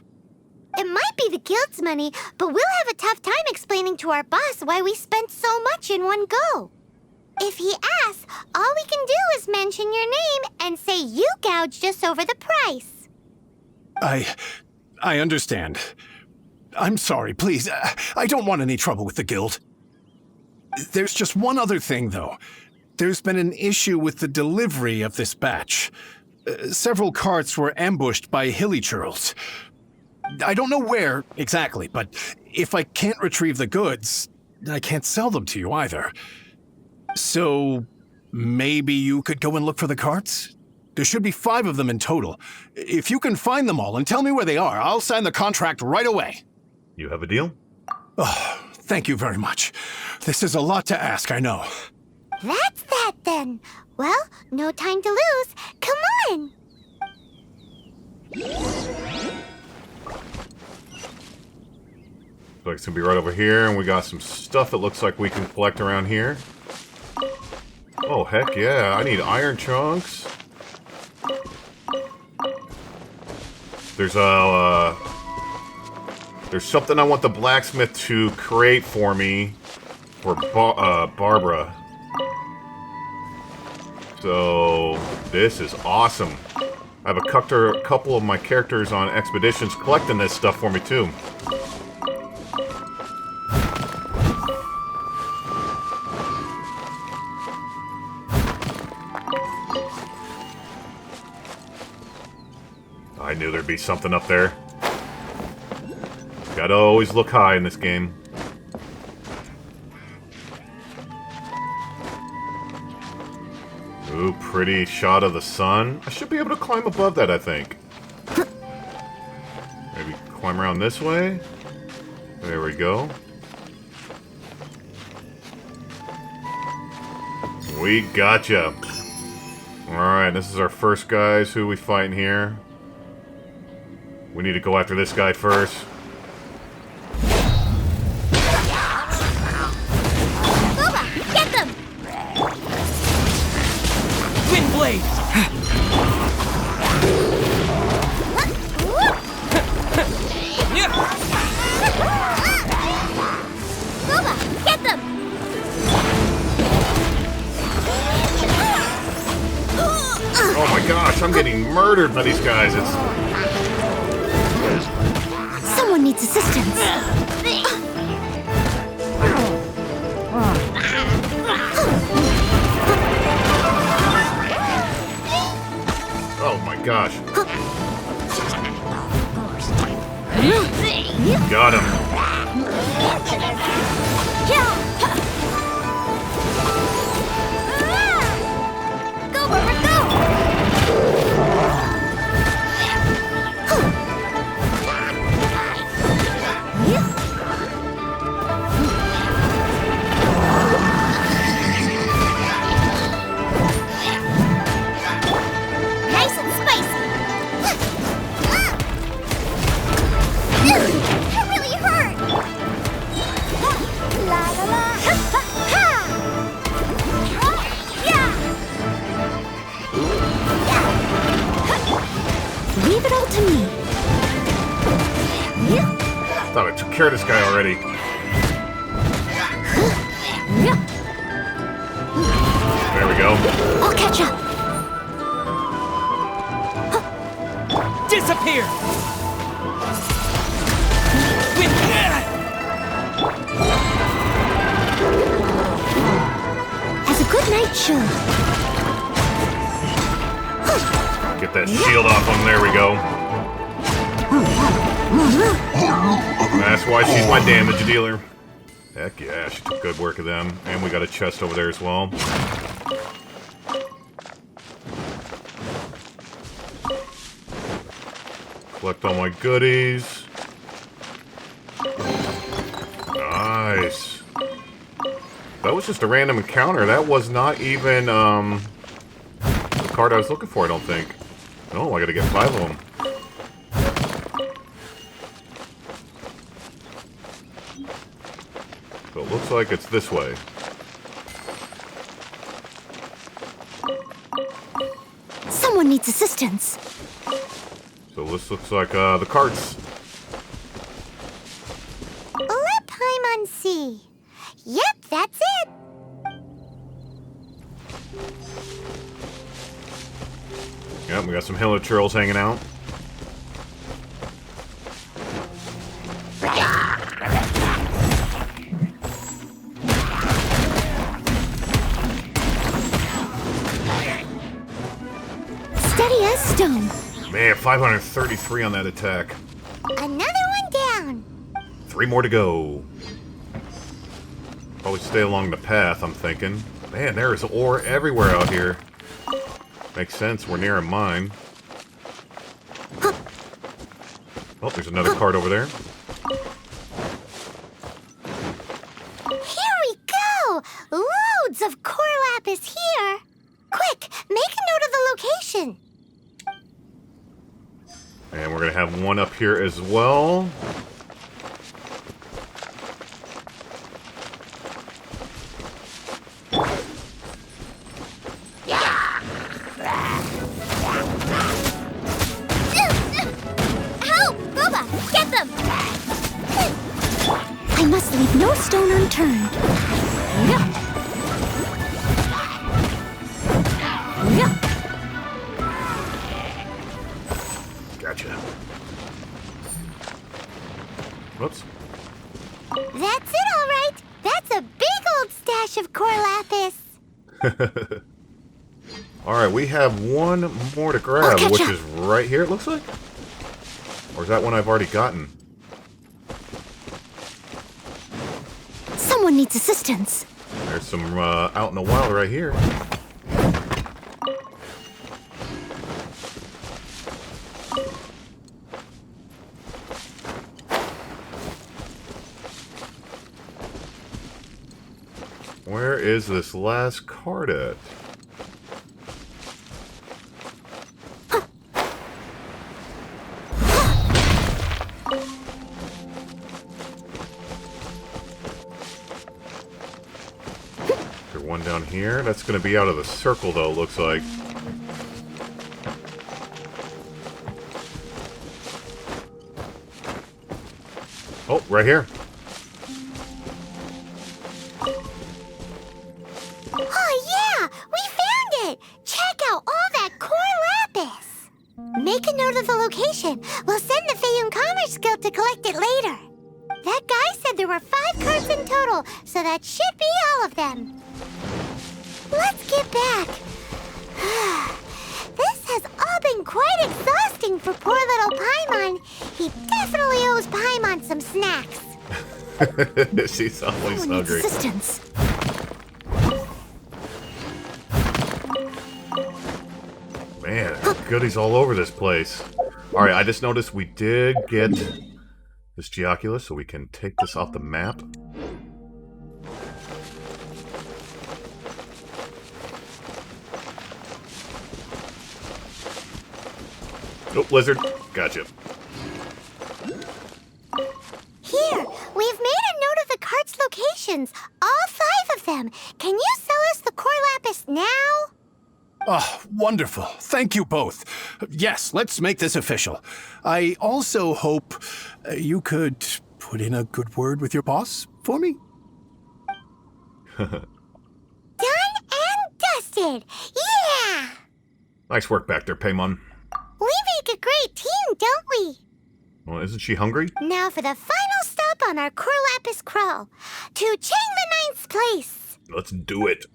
It might be the guild's money, but we'll have a tough time explaining to our boss why we spent so much in one go. If he asks, all we can do is mention your name and say you gouged us over the price. I understand. I'm sorry, please. I don't want any trouble with the guild. There's just one other thing, though. There's been an issue with the delivery of this batch. Several carts were ambushed by hilly churls. I don't know where exactly, but if I can't retrieve the goods, I can't sell them to you either. So maybe you could go and look for the carts? There should be 5 of them in total. If you can find them all and tell me where they are, I'll sign the contract right away. You have a deal? Oh, thank you very much. This is a lot to ask, I know. That's that then. Well, no time to lose. Come on. Looks like it's gonna be right over here, and we got some stuff it looks like we can collect around here. Oh, heck yeah. I need iron chunks. There's something I want the blacksmith to create for me for Barbara. So this is awesome. I have a couple of my characters on expeditions collecting this stuff for me too. I knew there'd be something up there. Gotta always look high in this game. Ooh, pretty shot of the sun. I should be able to climb above that, I think. Maybe climb around this way. There we go. We gotcha. Alright, this is our first guys. Who we fighting here? We need to go after this guy first. Booba, get them! Wind blade! Booba, get them! Oh my gosh, I'm getting murdered by these guys. Someone needs assistance. Oh my gosh. Got him. Go, Barbara, go! Nice and spicy. That really hurt. La la la. Ha ha ha. Yeah. Leave it all to me. Thought I took care of this guy already. There we go. I'll catch up. Disappear! As a good night should. Get Get that shield off him. There we go. That's why she's my damage dealer. Heck yeah, she took good work of them. And we got a chest over there as well. Collect all my goodies. Nice. That was just a random encounter. That was not even the card I was looking for, I don't think. No, I gotta get 5 of them. So it looks like it's this way. Someone needs assistance. So this looks like the carts. Let Paimon see. Yep, that's it. Yep, we got some hilichurls hanging out. Steady as stone. Man, 533 on that attack. Another one down. 3 more to go. Probably stay along the path, I'm thinking. Man, there is ore everywhere out here. Makes sense, we're near a mine. Oh, there's another cart over there. Here we go! Loads of core lapis here. Quick, make a note of the location. And we're gonna have one up here as well. Help! Boba, get them! I must leave no stone unturned. Gotcha. Whoops. That's it, all right. That's a big old stash of core lapis. Alright, we have one more to grab, catch which up. is right here, it looks like. Or is that one I've already gotten? Someone needs assistance. There's some out in the wild right here. Where is this last card at? There's one down here. That's going to be out of the circle, though, looks like. Oh, right here. Oh, yeah! We found it! Check out all that core lapis! Make a note of the location. We'll send the Feyun Commerce Guild to collect it later. That guy said there were 5 carts in total, so that should be all of them. Let's get back. This has all been quite exhausting for poor little Paimon. He definitely owes Paimon some snacks. She's always Someone needs hungry. assistance. Man, goodies all over this place. Alright, I just noticed we did get this Geoculus, so we can take this off the map. Oh, lizard. Gotcha. Here, we've made a note of the cart's locations. All 5 of them. Can you sell us the core lapis now? Oh, wonderful. Thank you both. Yes, let's make this official. I also hope you could put in a good word with your boss for me. Done and dusted. Yeah! Nice work back there, Paimon. We make a great team, don't we? Well, isn't she hungry? Now for the final stop on our core lapis crawl. To Chang the Ninth's place. Let's do it.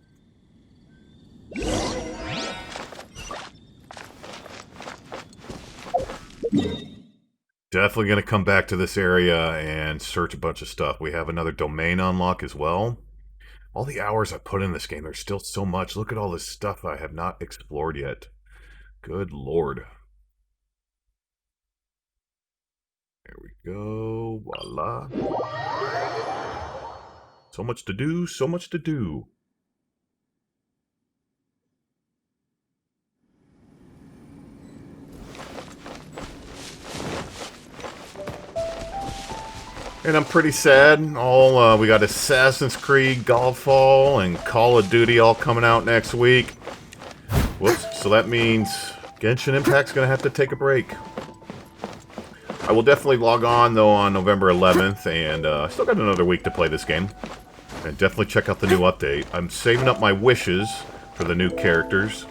Definitely going to come back to this area and search a bunch of stuff. We have another domain unlock as well. All the hours I put in this game, there's still so much. Look at all this stuff I have not explored yet. Good lord. There we go. Voila. So much to do, so much to do. And I'm pretty sad. We got Assassin's Creed, Godfall, and Call of Duty all coming out next week. Whoops. So that means Genshin Impact's going to have to take a break. I will definitely log on, though, on November 11th, and I still got another week to play this game. And definitely check out the new update. I'm saving up my wishes for the new characters.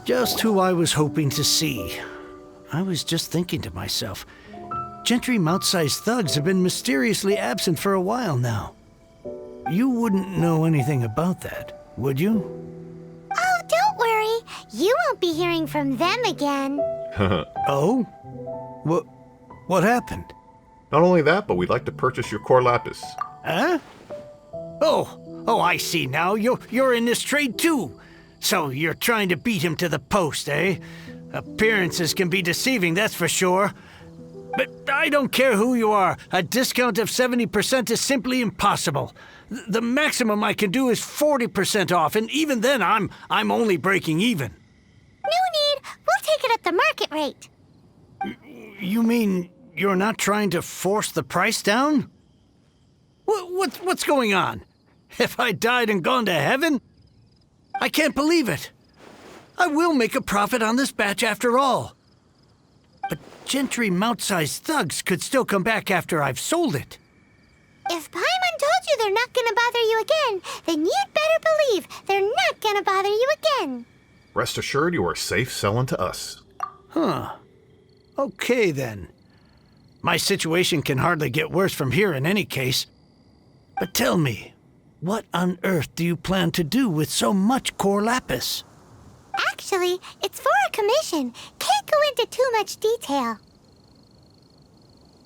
Just who I was hoping to see. I was just thinking to myself, Gentry mount-sized thugs have been mysteriously absent for a while now. You wouldn't know anything about that, would you? Oh, don't worry. You won't be hearing from them again. Oh? What happened? Not only that, but we'd like to purchase your core lapis. Huh? Oh, I see now. You're in this trade too. So you're trying to beat him to the post, eh? Appearances can be deceiving, that's for sure. But I don't care who you are. A discount of 70% is simply impossible. The maximum I can do is 40% off, and even then I'm only breaking even. No need. We'll take it at the market rate. You mean you're not trying to force the price down? What's going on? Have I died and gone to heaven? I can't believe it. I will make a profit on this batch after all. But Gentry mount-sized thugs could still come back after I've sold it. If Paimon told you they're not gonna bother you again, then you'd better believe they're not gonna bother you again. Rest assured you are safe selling to us. Huh. Okay then. My situation can hardly get worse from here in any case. But tell me, what on earth do you plan to do with so much core lapis? Actually, it's for a commission. Can't go into too much detail.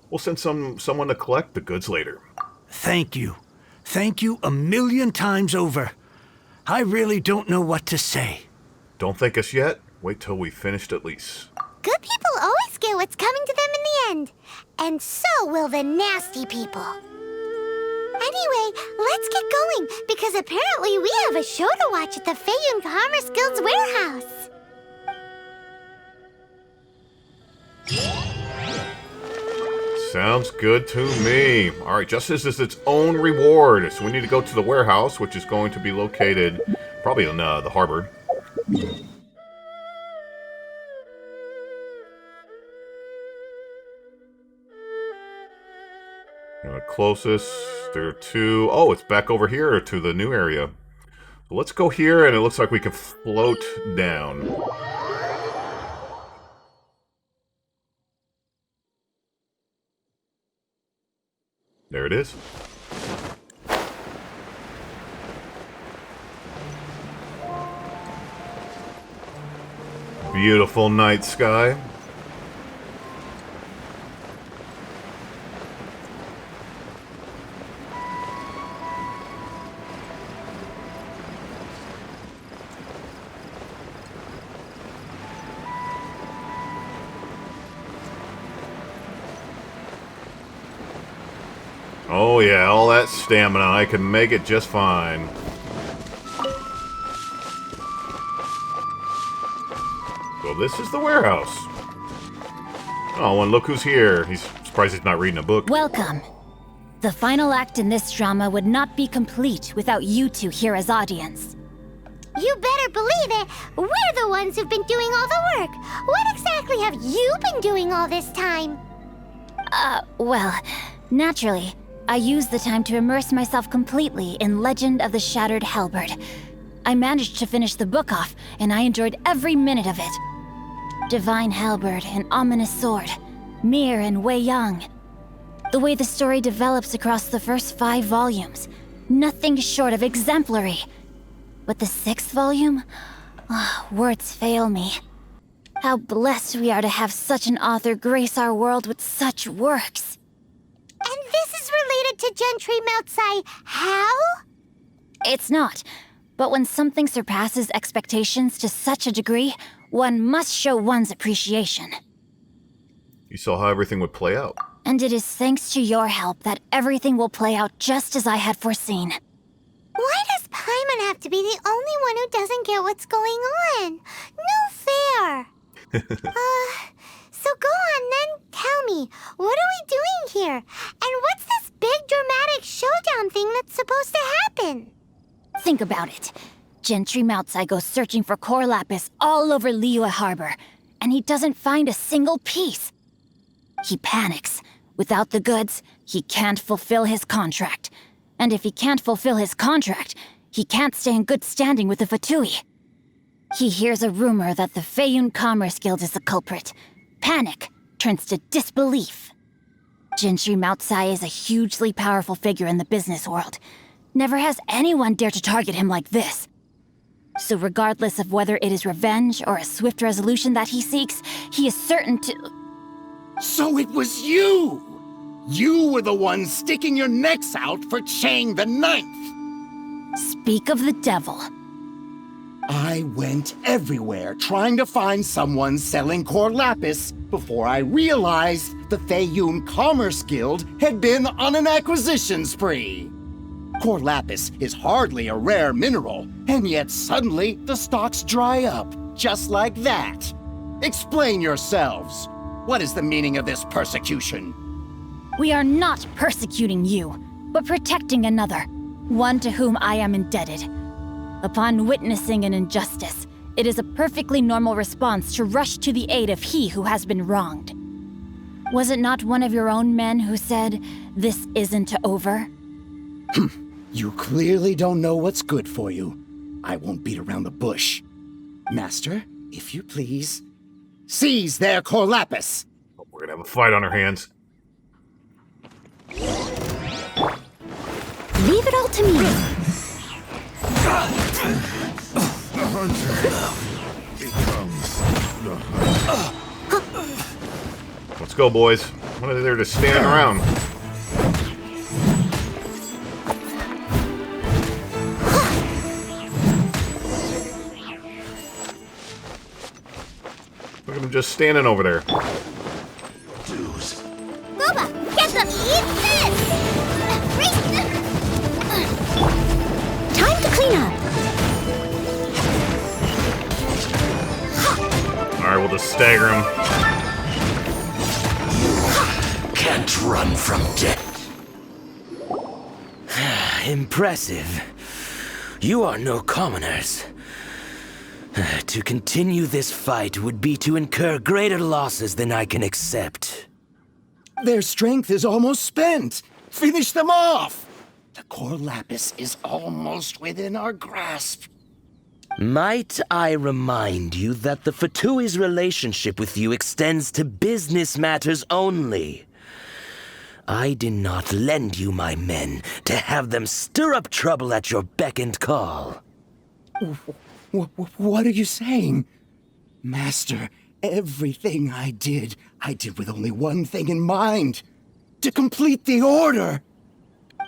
We'll send someone to collect the goods later. Thank you. Thank you a million times over. I really don't know what to say. Don't thank us yet. Wait till we finished at least. Good people always get what's coming to them in the end. And so will the nasty people. Anyway, let's get going, because apparently we have a show to watch at the Feiyun Commerce Guild's warehouse. Sounds good to me. Alright, justice is its own reward, so we need to go to the warehouse, which is going to be located probably in the harbor. Closest, there are two. Oh, it's back over here to the new area. So let's go here, and it looks like we can float down. There it is. Beautiful night sky. Oh yeah, all that stamina, I can make it just fine. So this is the warehouse. Oh, and look who's here. He's surprised he's not reading a book. Welcome. The final act in this drama would not be complete without you two here as audience. You better believe it. We're the ones who've been doing all the work. What exactly have you been doing all this time? Well, naturally, I used the time to immerse myself completely in Legend of the Shattered Halberd. I managed to finish the book off, and I enjoyed every minute of it. Divine Halberd, an ominous sword, Mir and Wei Yang. The way the story develops across the first 5 volumes, nothing short of exemplary. But the 6th volume? Words fail me. How blessed we are to have such an author grace our world with such works. And this is related to Gentry Moutsai. How? It's not. But when something surpasses expectations to such a degree, one must show one's appreciation. You saw how everything would play out. And it is thanks to your help that everything will play out just as I had foreseen. Why does Paimon have to be the only one who doesn't get what's going on? No fair. So go on then, tell me, what are we doing here? And what's this big dramatic showdown thing that's supposed to happen? Think about it. Gentry Moutsai goes searching for core lapis all over Liyue Harbor, and he doesn't find a single piece. He panics. Without the goods, he can't fulfill his contract. And if he can't fulfill his contract, he can't stay in good standing with the Fatui. He hears a rumor that the Feiyun Commerce Guild is the culprit. Panic turns to disbelief. Gentry Moutsai is a hugely powerful figure in the business world. Never has anyone dared to target him like this. So regardless of whether it is revenge or a swift resolution that he seeks, he is certain to... So it was you! You were the one sticking your necks out for Chang the Ninth! Speak of the devil. I went everywhere trying to find someone selling core lapis before I realized the Feiyun Commerce Guild had been on an acquisition spree. Core lapis is hardly a rare mineral, and yet suddenly the stocks dry up, just like that. Explain yourselves. What is the meaning of this persecution? We are not persecuting you, but protecting another, one to whom I am indebted. Upon witnessing an injustice, it is a perfectly normal response to rush to the aid of he who has been wronged. Was it not one of your own men who said, "This isn't over"? You clearly don't know what's good for you. I won't beat around the bush. Master, if you please, seize their core lapis! We're gonna have a fight on our hands. Leave it all to me. The hunter becomes the hunter. Let's go, boys. What are they there just standing around? Look at them just standing over there. Booba, get them! Eat this! Time to clean up. Alright, we'll just stagger him. Can't run from death. Impressive. You are no commoners. To continue this fight would be to incur greater losses than I can accept. Their strength is almost spent. Finish them off! The core lapis is almost within our grasp. Might I remind you that the Fatui's relationship with you extends to business matters only? I did not lend you my men to have them stir up trouble at your beck and call. What are you saying? Master, everything I did with only one thing in mind. To complete the order.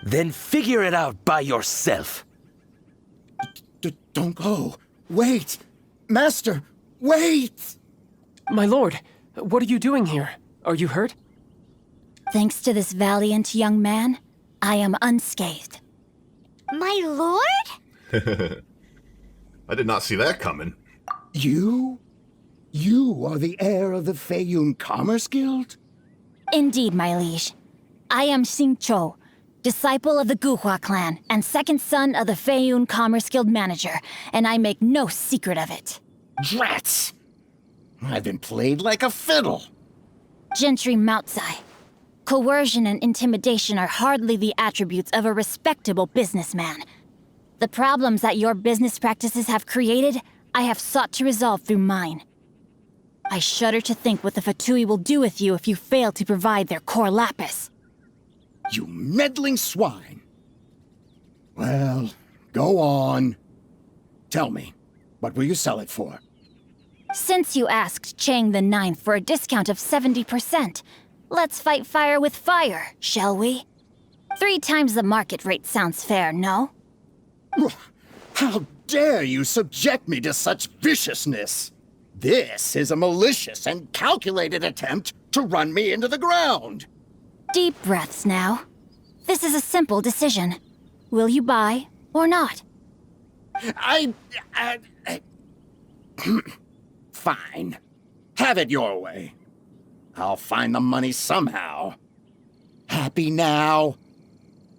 Then figure it out by yourself. Don't go. Wait. Master, wait! My lord, what are you doing here? Are you hurt? Thanks to this valiant young man, I am unscathed. My lord? I did not see that coming. You? You are the heir of the Feiyun Commerce Guild? Indeed, my liege. I am Xingqiu, disciple of the Guhua clan and second son of the Feiyun Commerce Guild manager, and I make no secret of it. Drats! I've been played like a fiddle. Gentry Moutsai. Coercion and intimidation are hardly the attributes of a respectable businessman. The problems that your business practices have created, I have sought to resolve through mine. I shudder to think what the Fatui will do with you if you fail to provide their core lapis. You meddling swine. Well, go on. Tell me, what will you sell it for? Since you asked Chang the Ninth for a discount of 70%, let's fight fire with fire, shall we? 3 times the market rate sounds fair, no? How dare you subject me to such viciousness? This is a malicious and calculated attempt to run me into the ground. Deep breaths now. This is a simple decision. Will you buy or not? Fine. Have it your way. I'll find the money somehow. Happy now?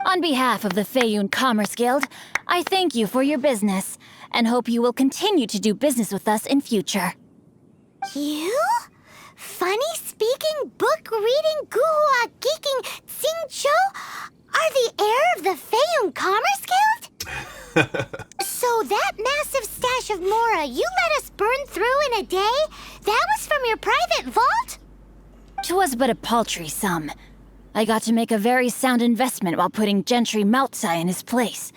On behalf of the Feiyun Commerce Guild, I thank you for your business and hope you will continue to do business with us in future. You? Funny-speaking, book-reading, guhua geeking Xingqiu are the heir of the Feiyun Commerce Guild? So that massive stash of Mora you let us burn through in a day, that was from your private vault? 'Twas but a paltry sum. I got to make a very sound investment while putting Gentry Maltsai in his place.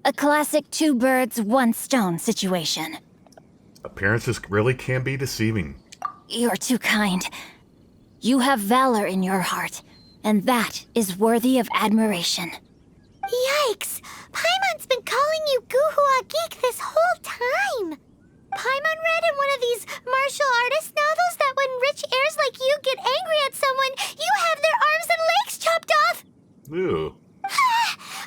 A classic 2 birds, 1 stone situation. Appearances really can be deceiving. You're too kind. You have valor in your heart, and that is worthy of admiration. Yikes! Paimon's been calling you Guhua Geek this whole time! Paimon read in one of these martial artist novels that when rich heirs like you get angry at someone, you have their arms and legs chopped off! Ooh.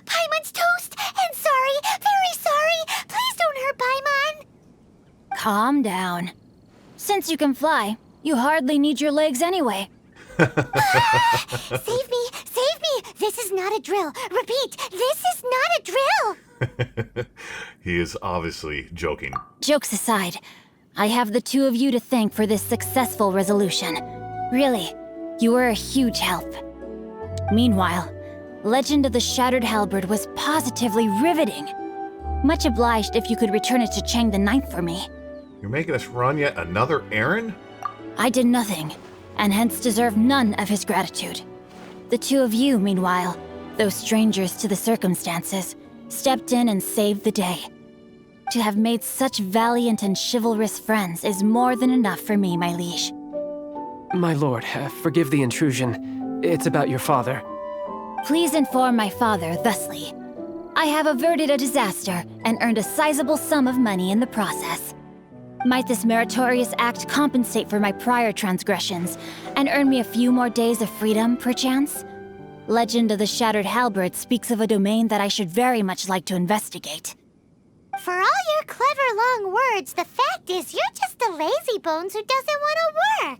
Paimon's toast! And sorry, very sorry! Please don't hurt Paimon! Calm down. Since you can fly, you hardly need your legs anyway. Save me! Save me! This is not a drill! Repeat, this is not a drill! He is obviously joking. Jokes aside, I have the 2 of you to thank for this successful resolution. Really, you were a huge help. Meanwhile, Legend of the Shattered Halberd was positively riveting. Much obliged if you could return it to Chang the Ninth for me. You're making us run yet another errand? I did nothing, and hence deserve none of his gratitude. The 2 of you, meanwhile, though strangers to the circumstances, stepped in and saved the day. To have made such valiant and chivalrous friends is more than enough for me, my liege. My lord, forgive the intrusion. It's about your father. Please inform my father thusly. I have averted a disaster and earned a sizable sum of money in the process. Might this meritorious act compensate for my prior transgressions and earn me a few more days of freedom, perchance? Legend of the Shattered Halberd speaks of a domain that I should very much like to investigate. For all your clever long words, the fact is you're just a lazy bones who doesn't want to work.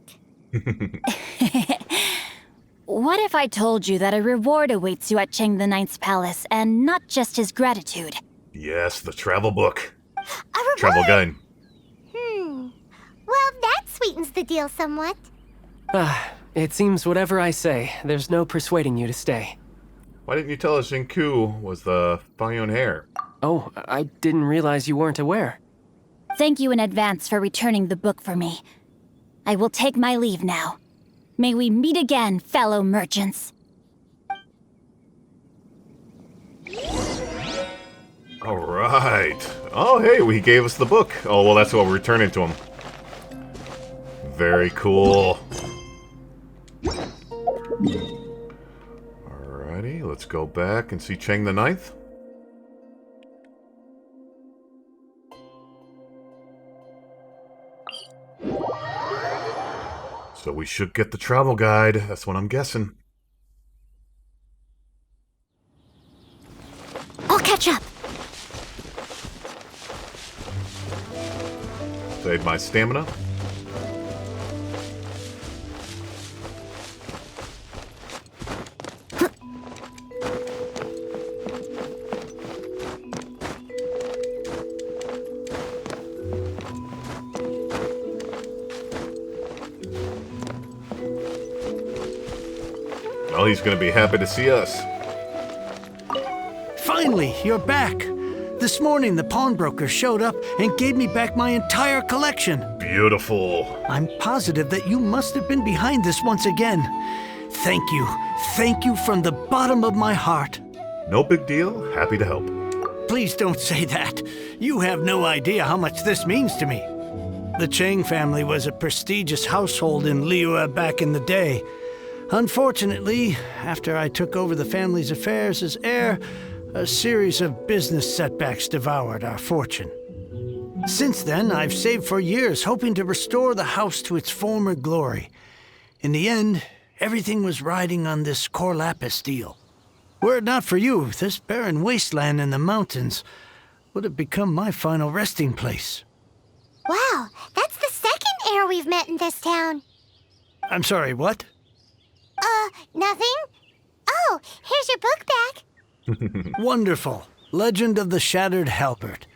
What if I told you that a reward awaits you at Chang the Ninth's palace, and not just his gratitude? Yes, the travel book. A reward? Travel guide. Well, that sweetens the deal somewhat. It seems whatever I say, there's no persuading you to stay. Why didn't you tell us Xingqiu was the Feiyun heir? Oh, I didn't realize you weren't aware. Thank you in advance for returning the book for me. I will take my leave now. May we meet again, fellow merchants. All right. Oh, hey, he gave us the book. Oh, well, that's what we're returning to him. Very cool. Alrighty, let's go back and see Chang the Ninth. So we should get the travel guide. That's what I'm guessing. I'll catch up. Save my stamina. Well, he's going to be happy to see us. Finally, you're back. This morning, the pawnbroker showed up and gave me back my entire collection. Beautiful. I'm positive that you must have been behind this once again. Thank you. Thank you from the bottom of my heart. No big deal. Happy to help. Please don't say that. You have no idea how much this means to me. The Chang family was a prestigious household in Liyue back in the day. Unfortunately, after I took over the family's affairs as heir, a series of business setbacks devoured our fortune. Since then, I've saved for years, hoping to restore the house to its former glory. In the end, everything was riding on this Corlapis deal. Were it not for you, this barren wasteland in the mountains would have become my final resting place. Wow, that's the second heir we've met in this town. I'm sorry, what? Nothing? Oh, here's your book back. Wonderful. Legend of the Shattered Halberd.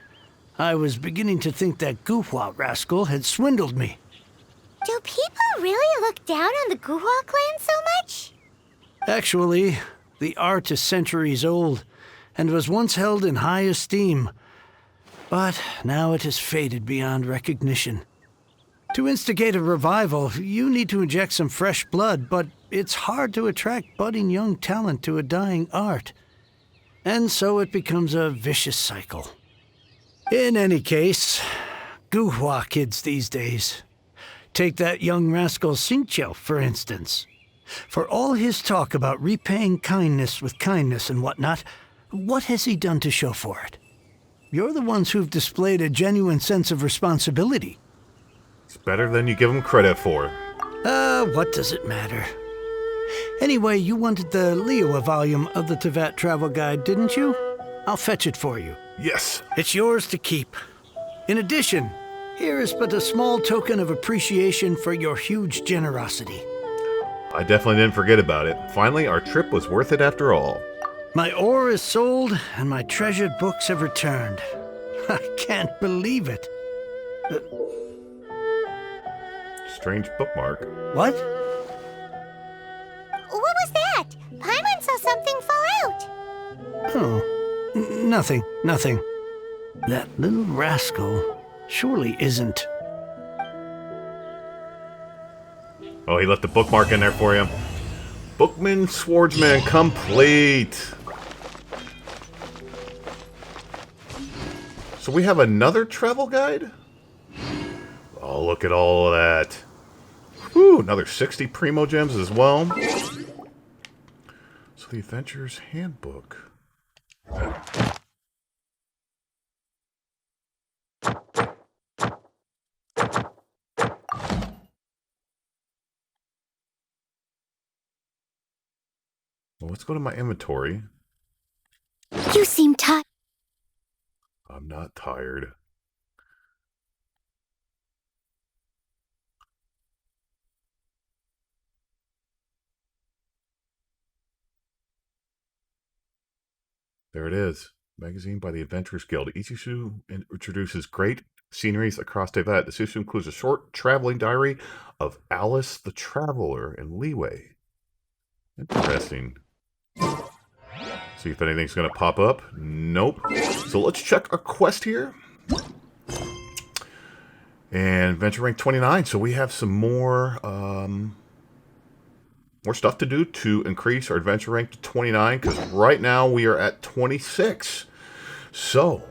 I was beginning to think that Guhua rascal had swindled me. Do people really look down on the Guhua clan so much? Actually, the art is centuries old and was once held in high esteem. But now it has faded beyond recognition. To instigate a revival, you need to inject some fresh blood, but it's hard to attract budding young talent to a dying art. And so it becomes a vicious cycle. In any case, Guhua kids these days. Take that young rascal Xingqiu, for instance. For all his talk about repaying kindness with kindness and whatnot, what has he done to show for it? You're the ones who've displayed a genuine sense of responsibility. It's better than you give him credit for. What does it matter? Anyway, you wanted the Liyue volume of the Teyvat travel guide, didn't you? I'll fetch it for you. Yes. It's yours to keep. In addition, here is but a small token of appreciation for your huge generosity. I definitely didn't forget about it. Finally, our trip was worth it after all. My ore is sold, and my treasured books have returned. I can't believe it. Strange bookmark. What? What was that? Paimon saw something fall out. Oh, nothing. That little rascal surely isn't. Oh, he left the bookmark in there for you. Bookman Swordsman complete. So we have another travel guide? Oh, look at all of that. Whew, another 60 Primo Gems as well. So the Adventurer's Handbook. Well, let's go to my inventory. You seem tired. I'm not tired. There it is. Magazine by the Adventurers Guild. Each issue introduces great sceneries across Teyvat. This issue includes a short traveling diary of Alice the Traveler in Liyue. Interesting. See if anything's going to pop up. Nope. So let's check our quest here. And adventure rank 29. So we have some more stuff to do to increase our adventure rank to 29. Because right now we are at 26. So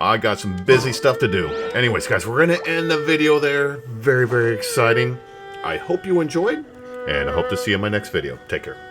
I got some busy stuff to do. Anyways, guys, we're going to end the video there. Very, very exciting. I hope you enjoyed. And I hope to see you in my next video. Take care.